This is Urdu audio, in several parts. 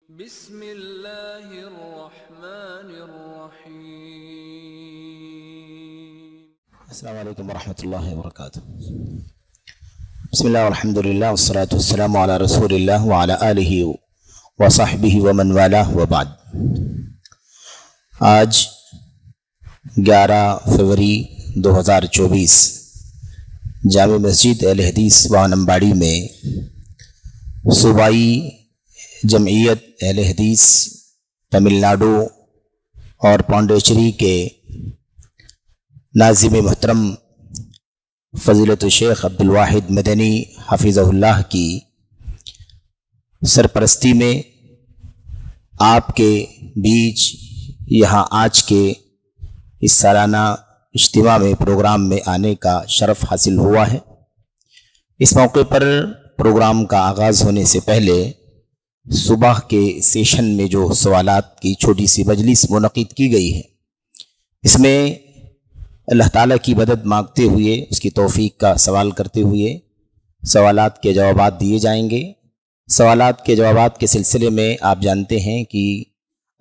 بسم اللہ الرحمن الرحیم۔ السلام علیکم ورحمۃ اللہ وبرکاتہ۔ بسم اللہ والحمد للہ والصلاة والسلام علی رسول اللہ وعلی آلہ وصحبہ ومن والہ وبعد۔ آج 11 فروری 2024 جامع مسجد اہل حدیث وانمباڑی میں صوبائی جمعیت اہل حدیث تمل ناڈو اور پانڈیچری کے ناظم محترم فضیلت الشیخ عبدالواحد مدنی حفظہ اللہ کی سرپرستی میں آپ کے بیچ یہاں آج کے اس سالانہ اجتماع میں پروگرام میں آنے کا شرف حاصل ہوا ہے۔ اس موقع پر پروگرام کا آغاز ہونے سے پہلے صبح کے سیشن میں جو سوالات کی چھوٹی سی مجلس منعقد کی گئی ہے، اس میں اللہ تعالیٰ کی مدد مانگتے ہوئے اس کی توفیق کا سوال کرتے ہوئے سوالات کے جوابات دیے جائیں گے۔ سوالات کے جوابات کے سلسلے میں آپ جانتے ہیں کہ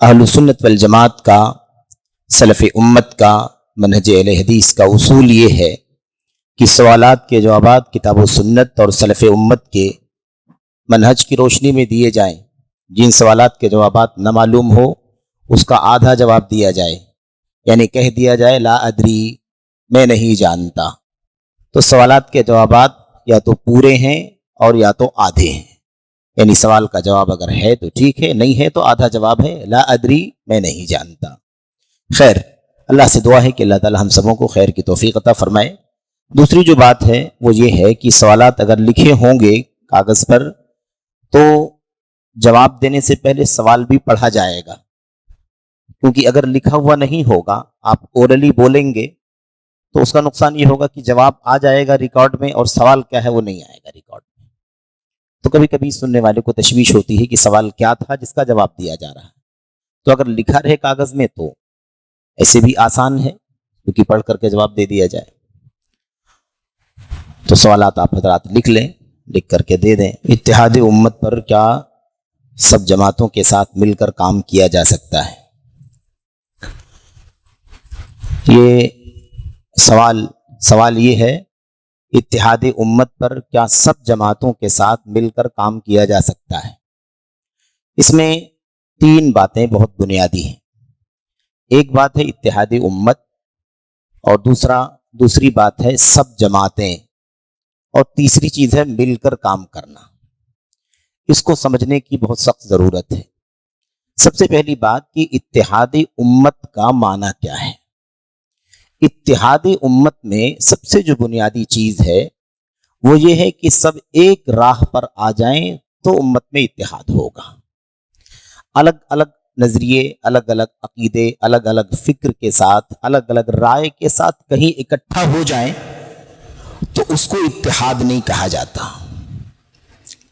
اہل سنت والجماعت کا، سلف امت کا، منہج اہل حدیث کا اصول یہ ہے کہ سوالات کے جوابات کتاب و سنت اور سلف امت کے منہج کی روشنی میں دیے جائیں۔ جن سوالات کے جوابات نہ معلوم ہو اس کا آدھا جواب دیا جائے، یعنی کہہ دیا جائے لا ادری، میں نہیں جانتا۔ تو سوالات کے جوابات یا تو پورے ہیں اور یا تو آدھے ہیں، یعنی سوال کا جواب اگر ہے تو ٹھیک ہے، نہیں ہے تو آدھا جواب ہے لا ادری، میں نہیں جانتا۔ خیر، اللہ سے دعا ہے کہ اللہ تعالی ہم سبوں کو خیر کی توفیق عطا فرمائے۔ دوسری جو بات ہے وہ یہ ہے کہ سوالات اگر لکھے ہوں گے کاغذ پر تو جواب دینے سے پہلے سوال بھی پڑھا جائے گا، کیونکہ اگر لکھا ہوا نہیں ہوگا، آپ اورلی بولیں گے تو اس کا نقصان یہ ہوگا کہ جواب آ جائے گا ریکارڈ میں اور سوال کیا ہے وہ نہیں آئے گا ریکارڈ میں۔ تو کبھی کبھی سننے والے کو تشویش ہوتی ہے کہ سوال کیا تھا جس کا جواب دیا جا رہا ہے۔ تو اگر لکھا رہے کاغذ میں تو ایسے بھی آسان ہے، کیونکہ پڑھ کر کے جواب دے دیا جائے۔ تو سوالات آپ حضرات لکھ لیں، لکھ کر کے دے دیں۔ اتحاد امت پر کیا سب جماعتوں کے ساتھ مل کر کام کیا جا سکتا ہے؟ یہ سوال یہ ہے، اتحاد امت پر کیا سب جماعتوں کے ساتھ مل کر کام کیا جا سکتا ہے؟ اس میں 3 باتیں بہت بنیادی ہیں۔ ایک بات ہے اتحاد امت، اور دوسری بات ہے سب جماعتیں، اور تیسری چیز ہے مل کر کام کرنا۔ اس کو سمجھنے کی بہت سخت ضرورت ہے۔ سب سے پہلی بات کہ اتحاد امت کا معنی کیا ہے؟ اتحاد امت میں سب سے جو بنیادی چیز ہے وہ یہ ہے کہ سب ایک راہ پر آ جائیں تو امت میں اتحاد ہوگا۔ الگ الگ نظریے، الگ الگ عقیدے، الگ الگ فکر کے ساتھ، الگ الگ رائے کے ساتھ کہیں اکٹھا ہو جائیں تو اس کو اتحاد نہیں کہا جاتا۔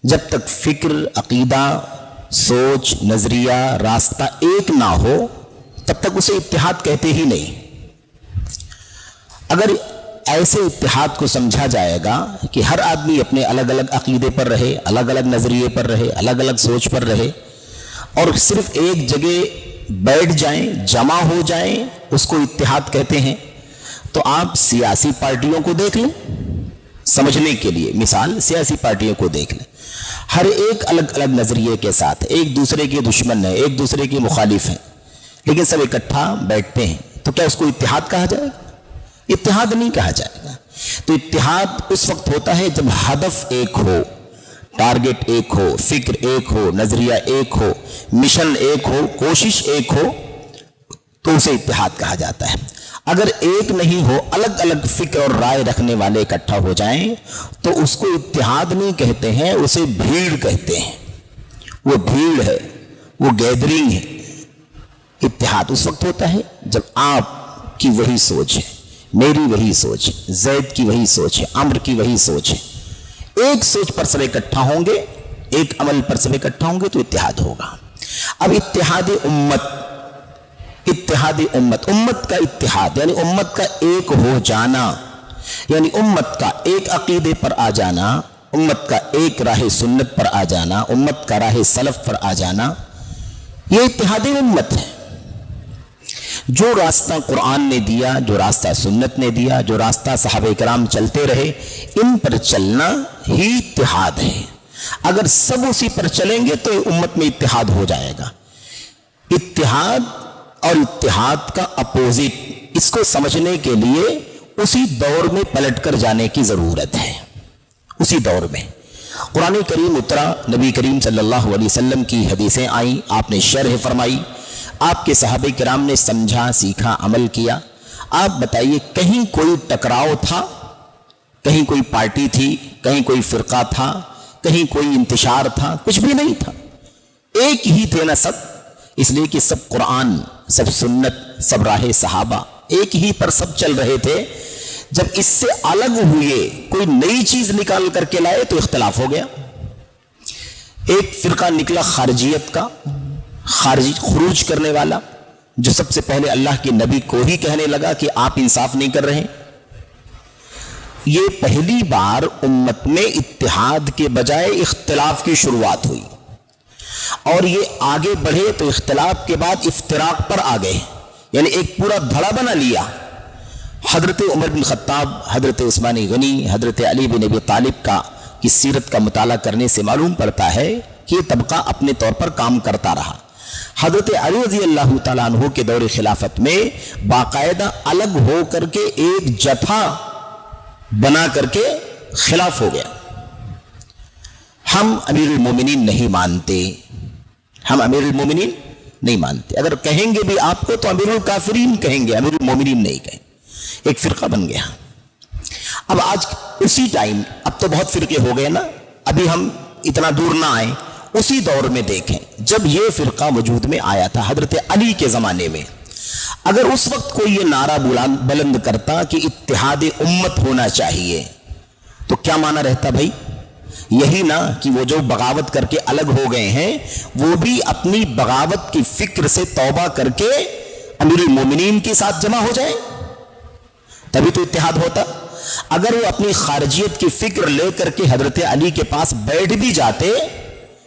جب تک فکر، عقیدہ، سوچ، نظریہ، راستہ ایک نہ ہو تب تک اسے اتحاد کہتے ہی نہیں۔ اگر ایسے اتحاد کو سمجھا جائے گا کہ ہر آدمی اپنے الگ الگ عقیدے پر رہے، الگ الگ نظریے پر رہے، الگ الگ سوچ پر رہے اور صرف ایک جگہ بیٹھ جائیں، جمع ہو جائیں، اس کو اتحاد کہتے ہیں۔ تو آپ سیاسی پارٹیوں کو دیکھ لیں سمجھنے کے لیے، مثال سیاسی پارٹیوں کو دیکھ لیں، ہر ایک الگ الگ نظریے کے ساتھ، ایک دوسرے کے دشمن ہیں، ایک دوسرے کے مخالف ہیں، لیکن سب اکٹھا بیٹھتے ہیں، تو کیا اس کو اتحاد کہا جائے گا؟ اتحاد نہیں کہا جائے گا۔ تو اتحاد اس وقت ہوتا ہے جب ہدف ایک ہو، ٹارگٹ ایک ہو، فکر ایک ہو، نظریہ ایک ہو، مشن ایک ہو، کوشش ایک ہو، تو اسے اتحاد کہا جاتا ہے۔ اگر ایک نہیں ہو، الگ الگ فکر اور رائے رکھنے والے اکٹھا ہو جائیں تو اس کو اتحاد نہیں کہتے ہیں، اسے بھیڑ کہتے ہیں۔ وہ بھیڑ ہے، وہ گیدرنگ ہے۔ اتحاد اس وقت ہوتا ہے جب آپ کی وہی سوچ ہے، میری وہی سوچ ہے، زید کی وہی سوچ ہے، عمر کی وہی سوچ ہے، ایک سوچ پر سب اکٹھا ہوں گے، ایک عمل پر سب اکٹھا ہوں گے تو اتحاد ہوگا۔ اب اتحاد امت کا اتحاد یعنی امت کا ایک ہو جانا، یعنی امت کا ایک عقیدے پر آ جانا، امت کا ایک راہ سنت پر آ جانا، امت کا راہ سلف پر آ جانا، یہ اتحاد امت ہے. جو راستہ قرآن نے دیا، جو راستہ سنت نے دیا، جو راستہ صحابہ کرام چلتے رہے، ان پر چلنا ہی اتحاد ہے. اگر سب اسی پر چلیں گے تو امت میں اتحاد ہو جائے گا. اتحاد اور اتحاد کا اپوزٹ، اس کو سمجھنے کے لیے اسی دور میں پلٹ کر جانے کی ضرورت ہے. اسی دور میں قرآن کریم اترا، نبی کریم صلی اللہ علیہ وسلم کی حدیثیں آئیں، آپ نے شرح فرمائی، آپ کے صحابہ کرام نے سمجھا، سیکھا، عمل کیا. آپ بتائیے کہیں کوئی ٹکراؤ تھا؟ کہیں کوئی پارٹی تھی؟ کہیں کوئی فرقہ تھا؟ کہیں کوئی انتشار تھا؟ کچھ بھی نہیں تھا. ایک ہی تھے نا سب، اس لیے کہ سب قرآن، سب سنت، سب راہ صحابہ، ایک ہی پر سب چل رہے تھے. جب اس سے الگ ہوئے، کوئی نئی چیز نکال کر کے لائے تو اختلاف ہو گیا. ایک فرقہ نکلا خارجیت کا، خروج کرنے والا، جو سب سے پہلے اللہ کے نبی کو ہی کہنے لگا کہ آپ انصاف نہیں کر رہے. یہ پہلی بار امت میں اتحاد کے بجائے اختلاف کی شروعات ہوئی، اور یہ آگے بڑھے تو اختلاف کے بعد افتراق پر آ گئے، یعنی ایک پورا دھڑا بنا لیا. حضرت عمر بن خطاب، حضرت عثمان غنی، حضرت علی بن ابی طالب کی سیرت کا مطالعہ کرنے سے معلوم پڑتا ہے کہ یہ طبقہ اپنے طور پر کام کرتا رہا. حضرت علی رضی اللہ تعالیٰ عنہ کے دور خلافت میں باقاعدہ الگ ہو کر کے ایک جتھا بنا کر کے خلاف ہو گیا. ہم امیر المومنین نہیں مانتے، ہم امیر المومنین نہیں مانتے. اگر کہیں گے بھی آپ کو تو امیر الکافرین کہیں گے، امیر المومنین نہیں کہیں. ایک فرقہ بن گیا. اب آج اسی ٹائم، اب تو بہت فرقے ہو گئے نا، ابھی ہم اتنا دور نہ آئیں، اسی دور میں دیکھیں جب یہ فرقہ وجود میں آیا تھا حضرت علی کے زمانے میں. اگر اس وقت کوئی یہ نعرہ بلند کرتا کہ اتحاد امت ہونا چاہیے تو کیا معنی رہتا بھائی؟ یہی نا کہ وہ جو بغاوت کر کے الگ ہو گئے ہیں وہ بھی اپنی بغاوت کی فکر سے توبہ کر کے امیر المومنین کے ساتھ جمع ہو جائیں، تبھی تو اتحاد ہوتا. اگر وہ اپنی خارجیت کی فکر لے کر کے حضرت علی کے پاس بیٹھ بھی جاتے،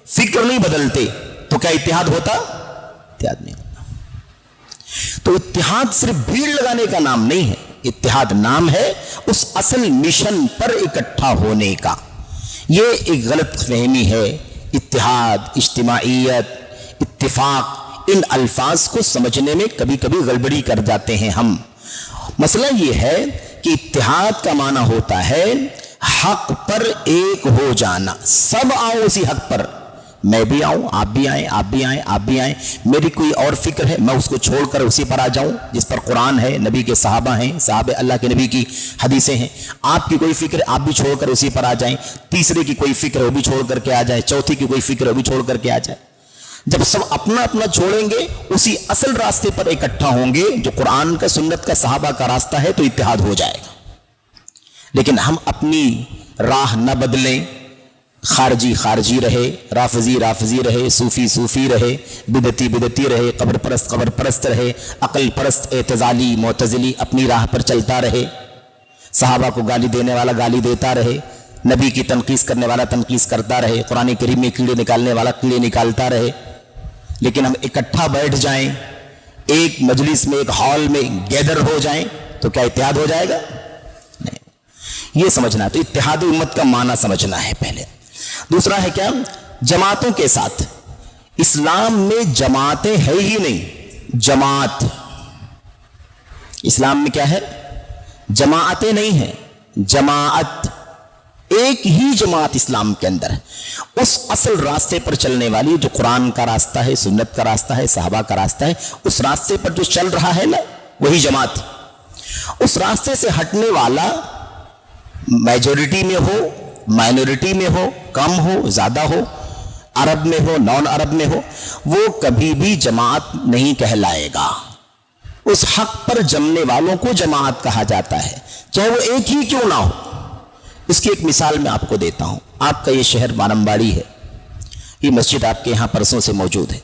فکر نہیں بدلتے، تو کیا اتحاد ہوتا؟ اتحاد نہیں ہوتا. تو اتحاد صرف بھیڑ لگانے کا نام نہیں ہے، اتحاد نام ہے اس اصل مشن پر اکٹھا ہونے کا. یہ ایک غلط فہمی ہے. اتحاد، اجتماعیت، اتفاق، ان الفاظ کو سمجھنے میں کبھی کبھی گڑبڑی کر جاتے ہیں ہم. مسئلہ یہ ہے کہ اتحاد کا معنی ہوتا ہے حق پر ایک ہو جانا. سب آؤ اسی حق پر، میں بھی آؤں، آپ بھی آئیں، آپ بھی آئیں، آپ بھی آئیں. میری کوئی اور فکر ہے، میں اس کو چھوڑ کر اسی پر آ جاؤں جس پر قرآن ہے، نبی کے صحابہ ہیں، صحابہ اللہ کے نبی کی حدیثیں ہیں. آپ کی کوئی فکر آپ بھی چھوڑ کر اسی پر آ جائیں. تیسرے کی کوئی فکر وہ بھی چھوڑ کر کے آ جائے، چوتھی کی کوئی فکر وہ بھی چھوڑ کر کے آ جائے. جب سب اپنا اپنا چھوڑیں گے، اسی اصل راستے پر اکٹھا ہوں گے جو قرآن کا، سنت کا، صحابہ کا راستہ ہے، تو اتحاد ہو جائے گا. لیکن ہم اپنی راہ نہ بدلیں، خارجی خارجی رہے، رافضی رافضی رہے، صوفی صوفی رہے، بدعتی بدعتی رہے، قبر پرست قبر پرست رہے، عقل پرست اعتزالی معتزلی اپنی راہ پر چلتا رہے، صحابہ کو گالی دینے والا گالی دیتا رہے، نبی کی تنقیص کرنے والا تنقیص کرتا رہے، قرآن کریم میں کیڑے نکالنے والا کیڑے نکالتا رہے. لیکن ہم اکٹھا بیٹھ جائیں، ایک مجلس میں، ایک ہال میں گیدر ہو جائیں، تو کیا اتحاد ہو جائے گا؟ نہیں. یہ سمجھنا، تو اتحاد امت کا معنی سمجھنا ہے پہلے. دوسرا ہے کیا؟ جماعتوں کے ساتھ. اسلام میں جماعتیں ہے ہی نہیں. جماعت اسلام میں کیا ہے؟ جماعتیں نہیں ہیں، جماعت. ایک ہی جماعت اسلام کے اندر ہے، اس اصل راستے پر چلنے والی جو قرآن کا راستہ ہے، سنت کا راستہ ہے، صحابہ کا راستہ ہے. اس راستے پر جو چل رہا ہے نا، وہی جماعت. اس راستے سے ہٹنے والا میجورٹی میں ہو، مائنورٹی میں ہو، کم ہو، زیادہ ہو، عرب میں ہو، نان عرب میں ہو، وہ کبھی بھی جماعت نہیں کہلائے گا. اس حق پر جمنے والوں کو جماعت کہا جاتا ہے، چاہے وہ ایک ہی کیوں نہ ہو. اس کی ایک مثال میں آپ کو دیتا ہوں. آپ کا یہ شہر وارمباڑی ہے، یہ مسجد آپ کے یہاں پرسوں سے موجود ہے.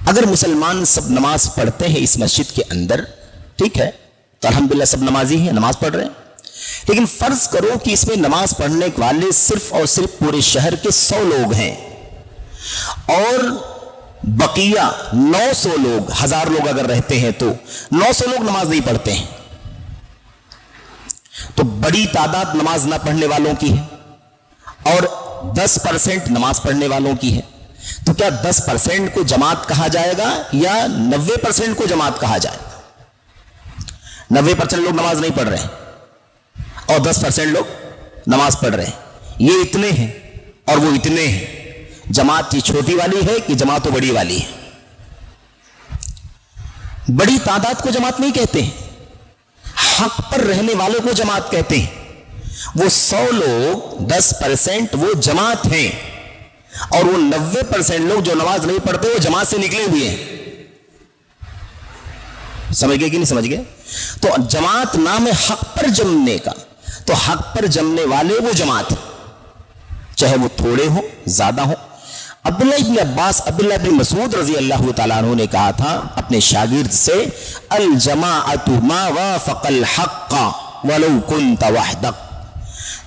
اگر مسلمان سب نماز پڑھتے ہیں اس مسجد کے اندر، ٹھیک ہے، تو الحمدللہ سب نمازی ہیں، نماز پڑھ رہے ہیں. لیکن فرض کرو کہ اس میں نماز پڑھنے والے صرف اور صرف پورے شہر کے 100 لوگ ہیں، اور بقیہ 900 لوگ، 1000 لوگ اگر رہتے ہیں تو 900 لوگ نماز نہیں پڑھتے ہیں، تو بڑی تعداد نماز نہ پڑھنے والوں کی ہے اور 10% نماز پڑھنے والوں کی ہے، تو کیا 10% کو جماعت کہا جائے گا یا 90% کو جماعت کہا جائے گا؟ 90% لوگ نماز نہیں پڑھ رہے ہیں اور 10% لوگ نماز پڑھ رہے ہیں، یہ اتنے ہیں اور وہ اتنے ہیں، جماعت یہ چھوٹی والی ہے کہ جماعت تو بڑی والی ہے؟ بڑی تعداد کو جماعت نہیں کہتے ہیں، حق پر رہنے والوں کو جماعت کہتے ہیں۔ وہ 100 لوگ 10% وہ جماعت ہیں اور وہ 90% لوگ جو نماز نہیں پڑھتے وہ جماعت سے نکلے ہوئے ہیں۔ سمجھ گئے کہ نہیں سمجھ گئے؟ تو جماعت نام ہے حق پر جمنے کا، تو حق پر جمنے والے وہ جماعت ہیں، چاہے وہ تھوڑے ہوں زیادہ ہوں۔ عبداللہ ابن عباس، عبداللہ ابن مسعود رضی اللہ تعالیٰ عنہ نے کہا تھا اپنے شاگرد سے، الجماعت ما وافق الحق ولو كنت وحدک،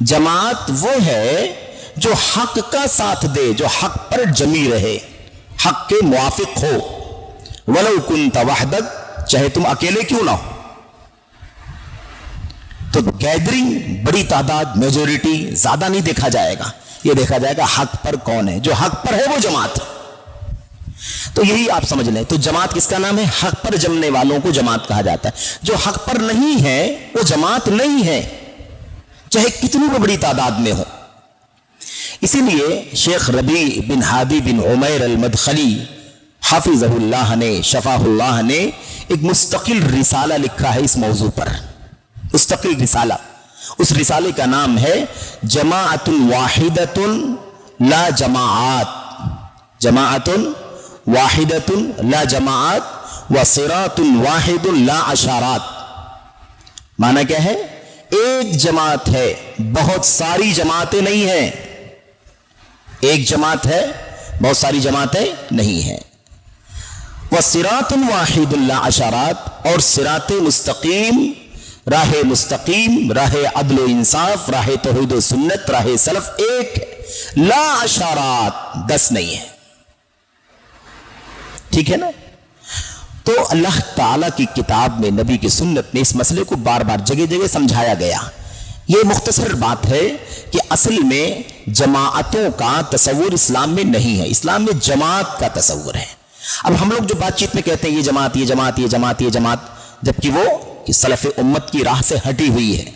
جماعت وہ ہے جو حق کا ساتھ دے، جو حق پر جمی رہے، حق کے موافق ہو، ولو كنت وحدک، چاہے تم اکیلے کیوں نہ ہو۔ تو گیدرنگ، بڑی تعداد، میجورٹی زیادہ نہیں دیکھا جائے گا، یہ دیکھا جائے گا حق پر کون ہے، جو حق پر ہے وہ جماعت۔ تو یہی آپ سمجھ لیں، تو جماعت کس کا نام ہے؟ حق پر جمنے والوں کو جماعت کہا جاتا ہے۔ جو حق پر نہیں ہے وہ جماعت نہیں ہے، چاہے کتنی بھی بڑی تعداد میں ہو۔ اسی لیے شیخ ربیع بن ہادی بن عمیر المدخلی حافظہ اللہ نے، شفاہ اللہ نے ایک مستقل رسالہ لکھا ہے اس موضوع پر، مستقل رسالہ۔ اس رسالے کا نام ہے جماعت واحدۃ لا جماعات، جماعت واحدۃ لا جماعات وصراط واحد لا اشارات۔ معنی کیا ہے؟ ایک جماعت ہے، بہت ساری جماعتیں نہیں ہیں، ایک جماعت ہے، بہت ساری جماعتیں نہیں ہیں۔ وصراط واحد لا اشارات، اور صراط مستقیم، راہ مستقیم، راہ عدل و انصاف، راہ توحید و سنت، راہ سلف ایک ہے، لا اشارات، 10 نہیں ہے۔ ٹھیک ہے نا؟ تو اللہ تعالیٰ کی کتاب میں، نبی کی سنت میں اس مسئلے کو بار بار جگہ جگہ سمجھایا گیا۔ یہ مختصر بات ہے کہ اصل میں جماعتوں کا تصور اسلام میں نہیں ہے، اسلام میں جماعت کا تصور ہے۔ اب ہم لوگ جو بات چیت میں کہتے ہیں یہ جماعت، یہ جماعت، یہ جماعت، یہ جماعت، جبکہ وہ سلف امت کی راہ سے ہٹی ہوئی ہے،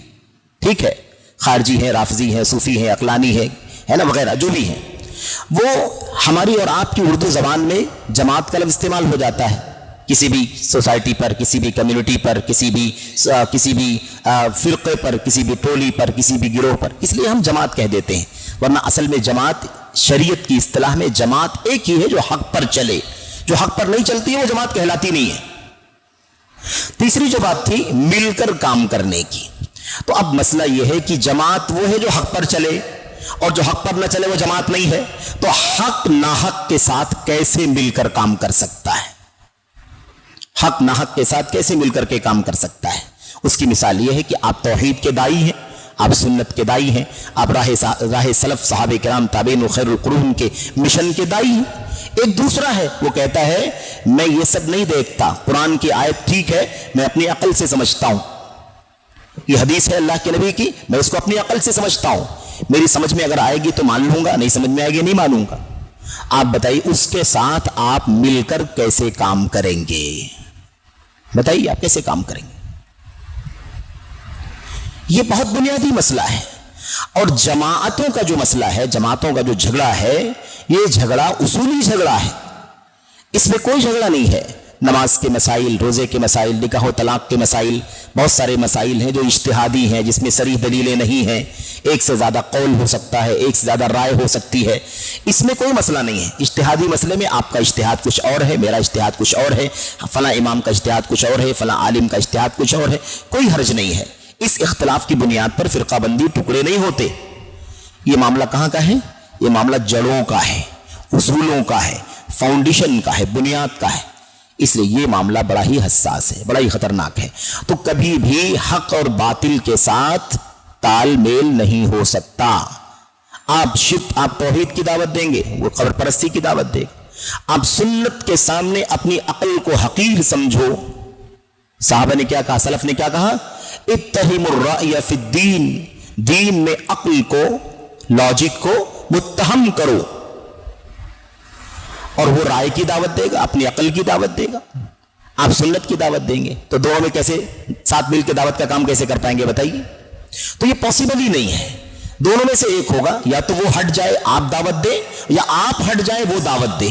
ٹھیک ہے، خارجی ہیں، رافضی ہیں، صوفی ہیں، عقلانی ہے نا، وغیرہ جو بھی ہیں، وہ ہماری اور آپ کی اردو زبان میں جماعت کا لفظ استعمال ہو جاتا ہے کسی بھی سوسائٹی پر، کسی بھی کمیونٹی پر، کسی بھی فرقے پر، کسی بھی ٹولی پر، کسی بھی گروہ پر، اس لیے ہم جماعت کہہ دیتے ہیں، ورنہ اصل میں جماعت شریعت کی اصطلاح میں جماعت ایک ہی ہے جو حق پر چلے، جو حق پر نہیں چلتی ہے وہ جماعت کہلاتی نہیں ہے۔ تیسری جو بات تھی مل کر کام کرنے کی، تو اب مسئلہ یہ ہے کہ جماعت وہ ہے جو حق پر چلے، اور جو حق پر نہ چلے وہ جماعت نہیں ہے، تو حق ناحق کے ساتھ کیسے مل کر کام کر سکتا ہے؟ حق ناحق کے ساتھ کیسے مل کر کے کام کر سکتا ہے؟ اس کی مثال یہ ہے کہ آپ توحید کے دائی ہیں، آپ سنت کے دائی ہیں، آپ راہ سلف صحابہ کرام تابعین و خیر القرون کے مشن کے دائی ہیں۔ ایک دوسرا ہے وہ کہتا ہے میں یہ سب نہیں دیکھتا، قرآن کی آیت ٹھیک ہے میں اپنی عقل سے سمجھتا ہوں، یہ حدیث ہے اللہ کے نبی کی، میں اس کو اپنی عقل سے سمجھتا ہوں، میری سمجھ میں اگر آئے گی تو مان لوں گا، نہیں سمجھ میں آئے گی نہیں مانوں گا۔ آپ بتائیے اس کے ساتھ آپ مل کر کیسے کام کریں گے؟ بتائیے آپ کیسے کام کریں گے؟ یہ بہت بنیادی مسئلہ ہے۔ اور جماعتوں کا جو مسئلہ ہے، جماعتوں کا جو جھگڑا ہے، یہ جھگڑا اصولی جھگڑا ہے، اس میں کوئی جھگڑا نہیں ہے۔ نماز کے مسائل، روزے کے مسائل، نکاح و طلاق کے مسائل، بہت سارے مسائل ہیں جو اجتہادی ہیں، جس میں صریح دلیلیں نہیں ہیں، ایک سے زیادہ قول ہو سکتا ہے، ایک سے زیادہ رائے ہو سکتی ہے، اس میں کوئی مسئلہ نہیں ہے۔ اجتہادی مسئلے میں آپ کا اجتہاد کچھ اور ہے، میرا اجتہاد کچھ اور ہے، فلاں امام کا اجتہاد کچھ اور ہے، فلاں عالم کا اجتہاد کچھ اور ہے، کوئی حرج نہیں ہے۔ اس اختلاف کی بنیاد پر فرقہ بندی، ٹکڑے نہیں ہوتے۔ یہ معاملہ کہاں کا ہے؟ یہ معاملہ جڑوں کا ہے، اصولوں کا ہے، فاؤنڈیشن کا ہے، بنیاد کا ہے، اس لیے یہ معاملہ بڑا ہی حساس ہے، بڑا ہی خطرناک ہے۔ تو کبھی بھی حق اور باطل کے ساتھ تال میل نہیں ہو سکتا۔ آپ توحید کی دعوت دیں گے، وہ قبر پرستی کی دعوت دے گا، آپ سنت کے سامنے اپنی عقل کو حقیر سمجھو. صحابہ نے کیا کہا, سلف نے کیا کہا, اتہموا الرأی فی الدین, دین میں عقل کو, لاجک کو متہم کرو. اور وہ رائے کی دعوت دے گا, اپنی عقل کی دعوت دے گا, آپ سنت کی دعوت دیں گے. تو دونوں میں کیسے ساتھ مل کے دعوت کا کام کیسے کر پائیں گے بتائیے؟ تو یہ پاسبل ہی نہیں ہے. دونوں میں سے ایک ہوگا, یا تو وہ ہٹ جائے آپ دعوت دے, یا آپ ہٹ جائے وہ دعوت دے.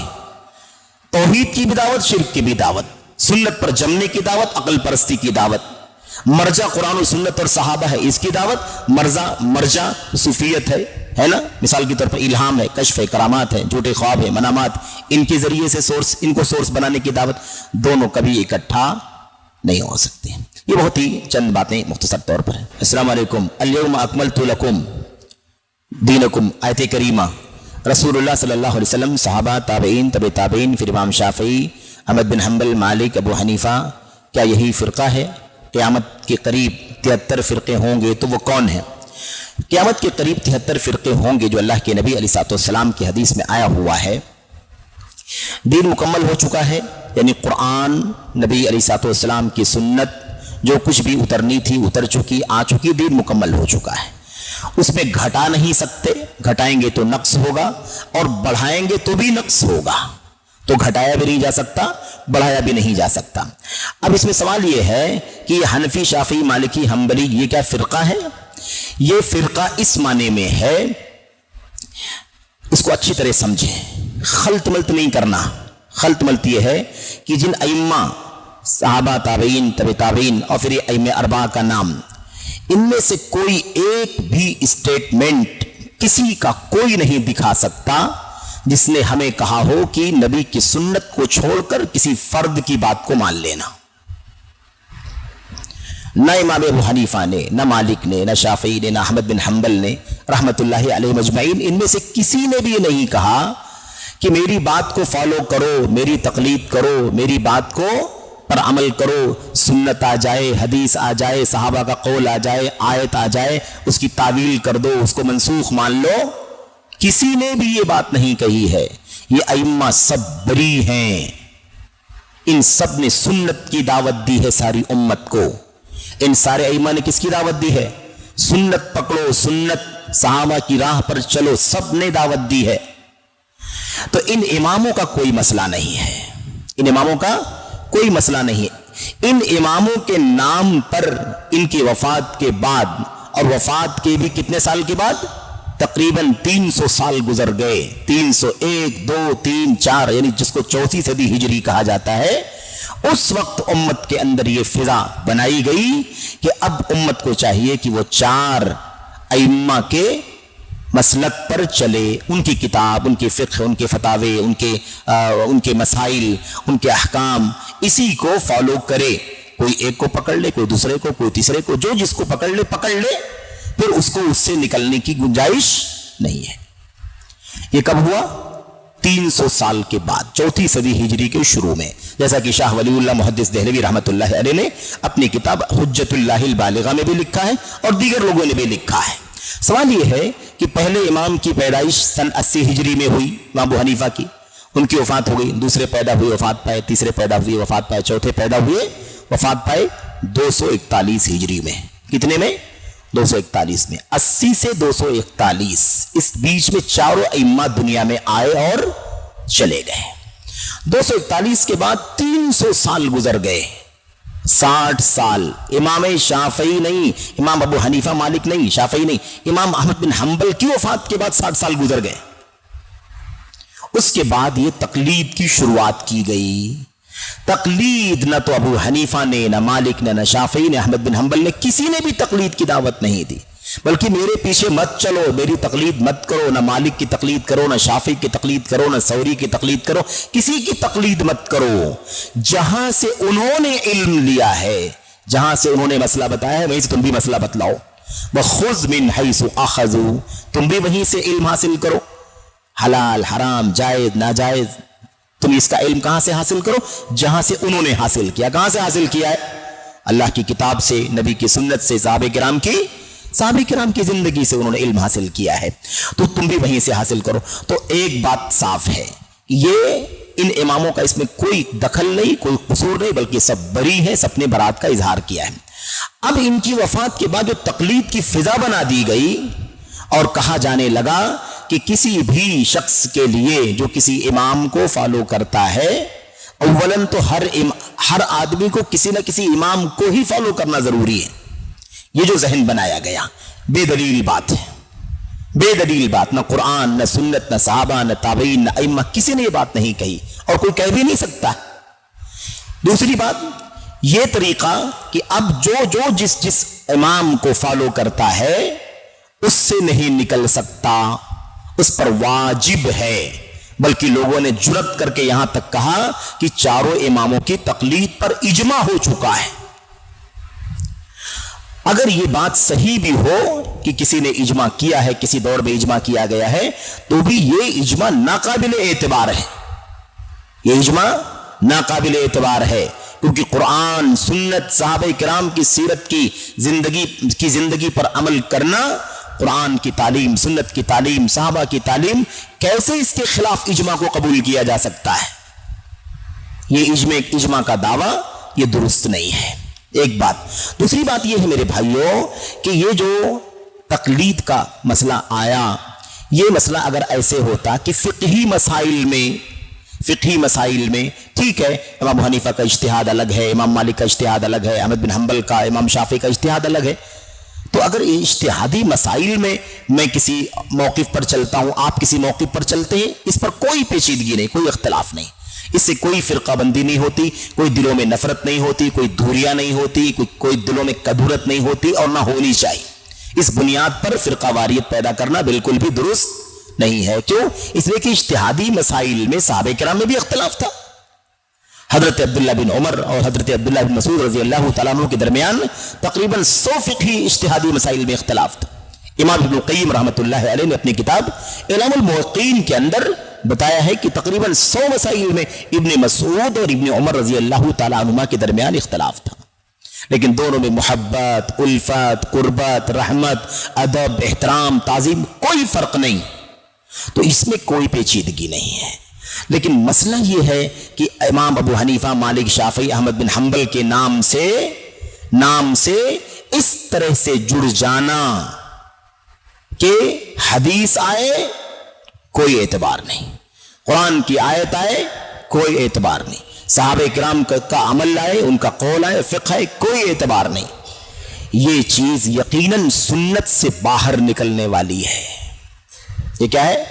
توحید کی بھی دعوت, شرک کی بھی دعوت, سنت پر جمنے کی دعوت, عقل پرستی کی دعوت. مرجع قرآن و سنت اور صحابہ ہے, اس کی دعوت. مرجع صوفیت ہے نا, مثال کے طور پر الہام ہے, کشف ہے, کرامات ہے, جھوٹے خواب ہے, منامات, ان کے ذریعے سے ان کو سورس بنانے کی دعوت. دونوں کبھی اکٹھا نہیں ہو سکتے. یہ بہت ہی چند باتیں مختصر طور پر ہیں. السلام علیکم. الیوم اکملت لکم دینکم, آیت کریمہ. رسول اللہ صلی اللہ علیہ وسلم, صحابہ, تابعین, تبع تابعین, پھر امام شافعی, احمد بن حنبل, مالک, ابو حنیفہ. کیا یہی فرقہ ہے؟ قیامت کے قریب 73 فرقے ہوں گے. تو وہ کون ہیں؟ قیامت کے قریب 73 فرقے ہوں گے جو اللہ کے نبی علیہ السلام کی حدیث میں آیا ہوا ہے. دین مکمل ہو چکا ہے, یعنی قرآن, نبی علیہ السلام کی سنت, جو کچھ بھی اترنی تھی اتر چکی, آ چکی, دین مکمل ہو چکا ہے. اس میں گھٹا نہیں سکتے, گھٹائیں گے تو نقص ہوگا, اور بڑھائیں گے تو بھی نقص ہوگا. تو گھٹایا بھی نہیں جا سکتا, بڑھایا بھی نہیں جا سکتا. اب اس میں سوال یہ ہے کہ حنفی, شافعی, مالکی, حنبلی, یہ کیا فرقہ ہے؟ یہ فرقہ اس معنی میں ہے, اس کو اچھی طرح سمجھیں, خلط ملط نہیں کرنا. خلط ملط یہ ہے کہ جن ائمہ, صحابہ, تابعین, تبع تابعین, اور پھر یہ ائمہ اربعہ کا نام, ان میں سے کوئی ایک بھی اسٹیٹمنٹ کسی کا کوئی نہیں دکھا سکتا جس نے ہمیں کہا ہو کہ نبی کی سنت کو چھوڑ کر کسی فرد کی بات کو مان لینا. نہ امام ابو حنیفہ نے, نہ مالک نے, نہ شافعی نے, نہ احمد بن حنبل نے رحمت اللہ علیہ مجمعین, ان میں سے کسی نے بھی یہ نہیں کہا کہ میری بات کو فالو کرو, میری تقلید کرو, میری بات کو پر عمل کرو, سنت آ جائے, حدیث آ جائے, صحابہ کا قول آ جائے, آیت آ جائے, اس کی تعویل کر دو, اس کو منسوخ مان لو. کسی نے بھی یہ بات نہیں کہی ہے. یہ ائمہ سب بری ہیں, ان سب نے سنت کی دعوت دی ہے ساری امت کو. ان سارے ائمہ نے کس کی دعوت دی ہے؟ سنت پکڑو, سنت, صحابہ کی راہ پر چلو, سب نے دعوت دی ہے. تو ان اماموں کا کوئی مسئلہ نہیں ہے, ان اماموں کا کوئی مسئلہ نہیں. ان اماموں کے نام پر ان کی وفات کے بعد, اور وفات کے بھی کتنے سال کے بعد, تقریباً 300 سال گزر گئے. 301, 2, 3, 4, یعنی جس کو 34 صدی ہجری کہا جاتا ہے. اس وقت امت کے اندر یہ فضا بنائی گئی کہ اب امت کو چاہیے کہ وہ 4 ائمہ کے مسلک پر چلے, ان کی کتاب, ان کے فقہ, ان کے فتاوے, ان کے مسائل, ان کے احکام, اسی کو فالو کرے. کوئی ایک کو پکڑ لے, کوئی دوسرے کو, کوئی تیسرے کو, جو جس کو پکڑ لے پکڑ لے, پھر اس کو اس سے نکلنے کی گنجائش نہیں ہے. یہ کب ہوا؟ 300 سال کے بعد, 4 صدی ہجری کے شروع میں, جیسا کہ شاہ ولی اللہ محدث دہلوی رحمت اللہ علیہ نے اپنی کتاب حجت اللہ البالغہ میں بھی لکھا ہے, اور دیگر لوگوں نے بھی لکھا ہے. سوال یہ ہے کہ پہلے امام کی پیدائش سن 80 ہجری میں ہوئی, امام ابو حنیفہ کی, ان کی وفات ہو گئی. دوسرے پیدا ہوئے, وفات پائے. تیسرے پیدا ہوئے, وفات پائے. چوتھے پیدا ہوئے, وفات پائے 241 ہجری میں. کتنے میں؟ 241 میں. 80 سے 241, اس بیچ میں 4 ائمہ دنیا میں آئے اور چلے گئے. 241 کے بعد 300 سال گزر گئے. 60 سال. امام شافعی نہیں, امام ابو حنیفہ, مالک نہیں, شافعی نہیں, امام احمد بن حنبل کی وفات کے بعد 60 سال گزر گئے. اس کے بعد یہ تقلید کی شروعات کی گئی. تقلید نہ تو ابو حنیفہ نے, نہ مالک نے, نہ شافعی نے, احمد بن حنبل نے, کسی نے بھی تقلید کی دعوت نہیں دی. بلکہ میرے پیچھے مت چلو, میری تقلید مت کرو, نہ مالک کی تقلید کرو, نہ شافعی کی تقلید کرو, نہ ثوری کی تقلید کرو, کسی کی تقلید مت کرو. جہاں سے انہوں نے علم لیا ہے, جہاں سے انہوں نے مسئلہ بتایا ہے, وہیں سے تم بھی مسئلہ بتلاؤ. وَخُذْ مِنْ حَيْثُ أَخَذُوا, تم بھی وہیں سے علم حاصل کرو. حلال, حرام, جائز, ناجائز, تم اس کا علم کہاں سے حاصل کرو؟ جہاں سے انہوں نے حاصل کیا. کہاں سے حاصل کیا ہے؟ اللہ کی کتاب سے, نبی کی سنت سے, صحابہ کرام کی زندگی سے انہوں نے علم حاصل کیا ہے. تو تم بھی وہیں سے حاصل کرو. تو ایک بات صاف ہے یہ ان اماموں کا اس میں کوئی دخل نہیں، کوئی قصور نہیں، بلکہ سب بری ہیں، سب نے برات کا اظہار کیا ہے۔ اب ان کی وفات کے بعد جو تقلید کی فضا بنا دی گئی اور کہا جانے لگا کہ کسی بھی شخص کے لیے جو کسی امام کو فالو کرتا ہے، اولاً تو ہر آدمی کو کسی نہ کسی امام کو ہی فالو کرنا ضروری ہے۔ یہ جو ذہن بنایا گیا بے دلیل بات ہے، بے دلیل بات، نہ قرآن نہ سنت نہ صحابہ نہ تابعین نہ ائمہ کسی نے یہ بات نہیں کہی اور کوئی کہہ بھی نہیں سکتا۔ دوسری بات یہ طریقہ کہ اب جو جس امام کو فالو کرتا ہے اس سے نہیں نکل سکتا، اس پر واجب ہے، بلکہ لوگوں نے جرأت کر کے یہاں تک کہا کہ چاروں اماموں کی تقلید پر اجماع ہو چکا ہے۔ اگر یہ بات صحیح بھی ہو کہ کسی نے اجماع کیا ہے، کسی دور میں اجماع کیا گیا ہے، تو بھی یہ اجماع ناقابل اعتبار ہے، یہ اجماع ناقابل اعتبار ہے، کیونکہ قرآن، سنت، صحابہ کرام کی سیرت کی زندگی پر عمل کرنا، قرآن کی تعلیم، سنت کی تعلیم، صحابہ کی تعلیم، کیسے اس کے خلاف اجماع کو قبول کیا جا سکتا ہے؟ یہ اجماع کا دعویٰ یہ درست نہیں ہے، ایک بات۔ دوسری بات یہ ہے میرے بھائیوں کہ یہ جو تقلید کا مسئلہ آیا، یہ مسئلہ اگر ایسے ہوتا کہ فقہی مسائل میں ٹھیک ہے، امام حنیفہ کا اجتہاد الگ ہے، امام مالک کا اجتہاد الگ ہے، احمد بن حنبل کا، امام شافعی کا اجتہاد الگ ہے، تو اگر اجتہادی مسائل میں کسی موقف پر چلتا ہوں، آپ کسی موقف پر چلتے ہیں، اس پر کوئی پیچیدگی نہیں، کوئی اختلاف نہیں، اس سے کوئی فرقہ بندی نہیں ہوتی، کوئی دلوں میں نفرت نہیں ہوتی، کوئی دوریاں نہیں ہوتی، کوئی دلوں میں کدورت نہیں ہوتی اور نہ ہونی چاہیے۔ اس بنیاد پر فرقہ واریت پیدا کرنا بالکل بھی درست نہیں ہے۔ کیوں؟ اس لیے کہ اجتہادی مسائل میں صحابہ کرام میں بھی اختلاف تھا۔ حضرت عبداللہ بن عمر اور حضرت عبداللہ بن مسعود رضی اللہ تعالیٰ عنہ کے درمیان تقریباً 100 فقہی اجتہادی مسائل میں اختلاف تھا۔ امام ابن القیم رحمۃ اللہ علیہ نے اپنی کتاب اعلام الموقعین کے اندر بتایا ہے کہ تقریباً 100 مسائل میں ابن مسعود اور ابن عمر رضی اللہ تعالیٰ عنہما کے درمیان اختلاف تھا، لیکن دونوں میں محبت، الفت، قربت، رحمت، ادب، احترام، تعظیم، کوئی فرق نہیں، تو اس میں کوئی پیچیدگی نہیں ہے۔ لیکن مسئلہ یہ ہے کہ امام ابو حنیفہ، مالک، شافعی، احمد بن حنبل کے نام سے اس طرح سے جڑ جانا کہ حدیث آئے کوئی اعتبار نہیں، قرآن کی آیت آئے کوئی اعتبار نہیں، صحابہ کرام کا عمل آئے، ان کا قول آئے، فقہ آئے، کوئی اعتبار نہیں۔ یہ چیز یقیناً سنت سے باہر نکلنے والی ہے۔ یہ کیا ہے؟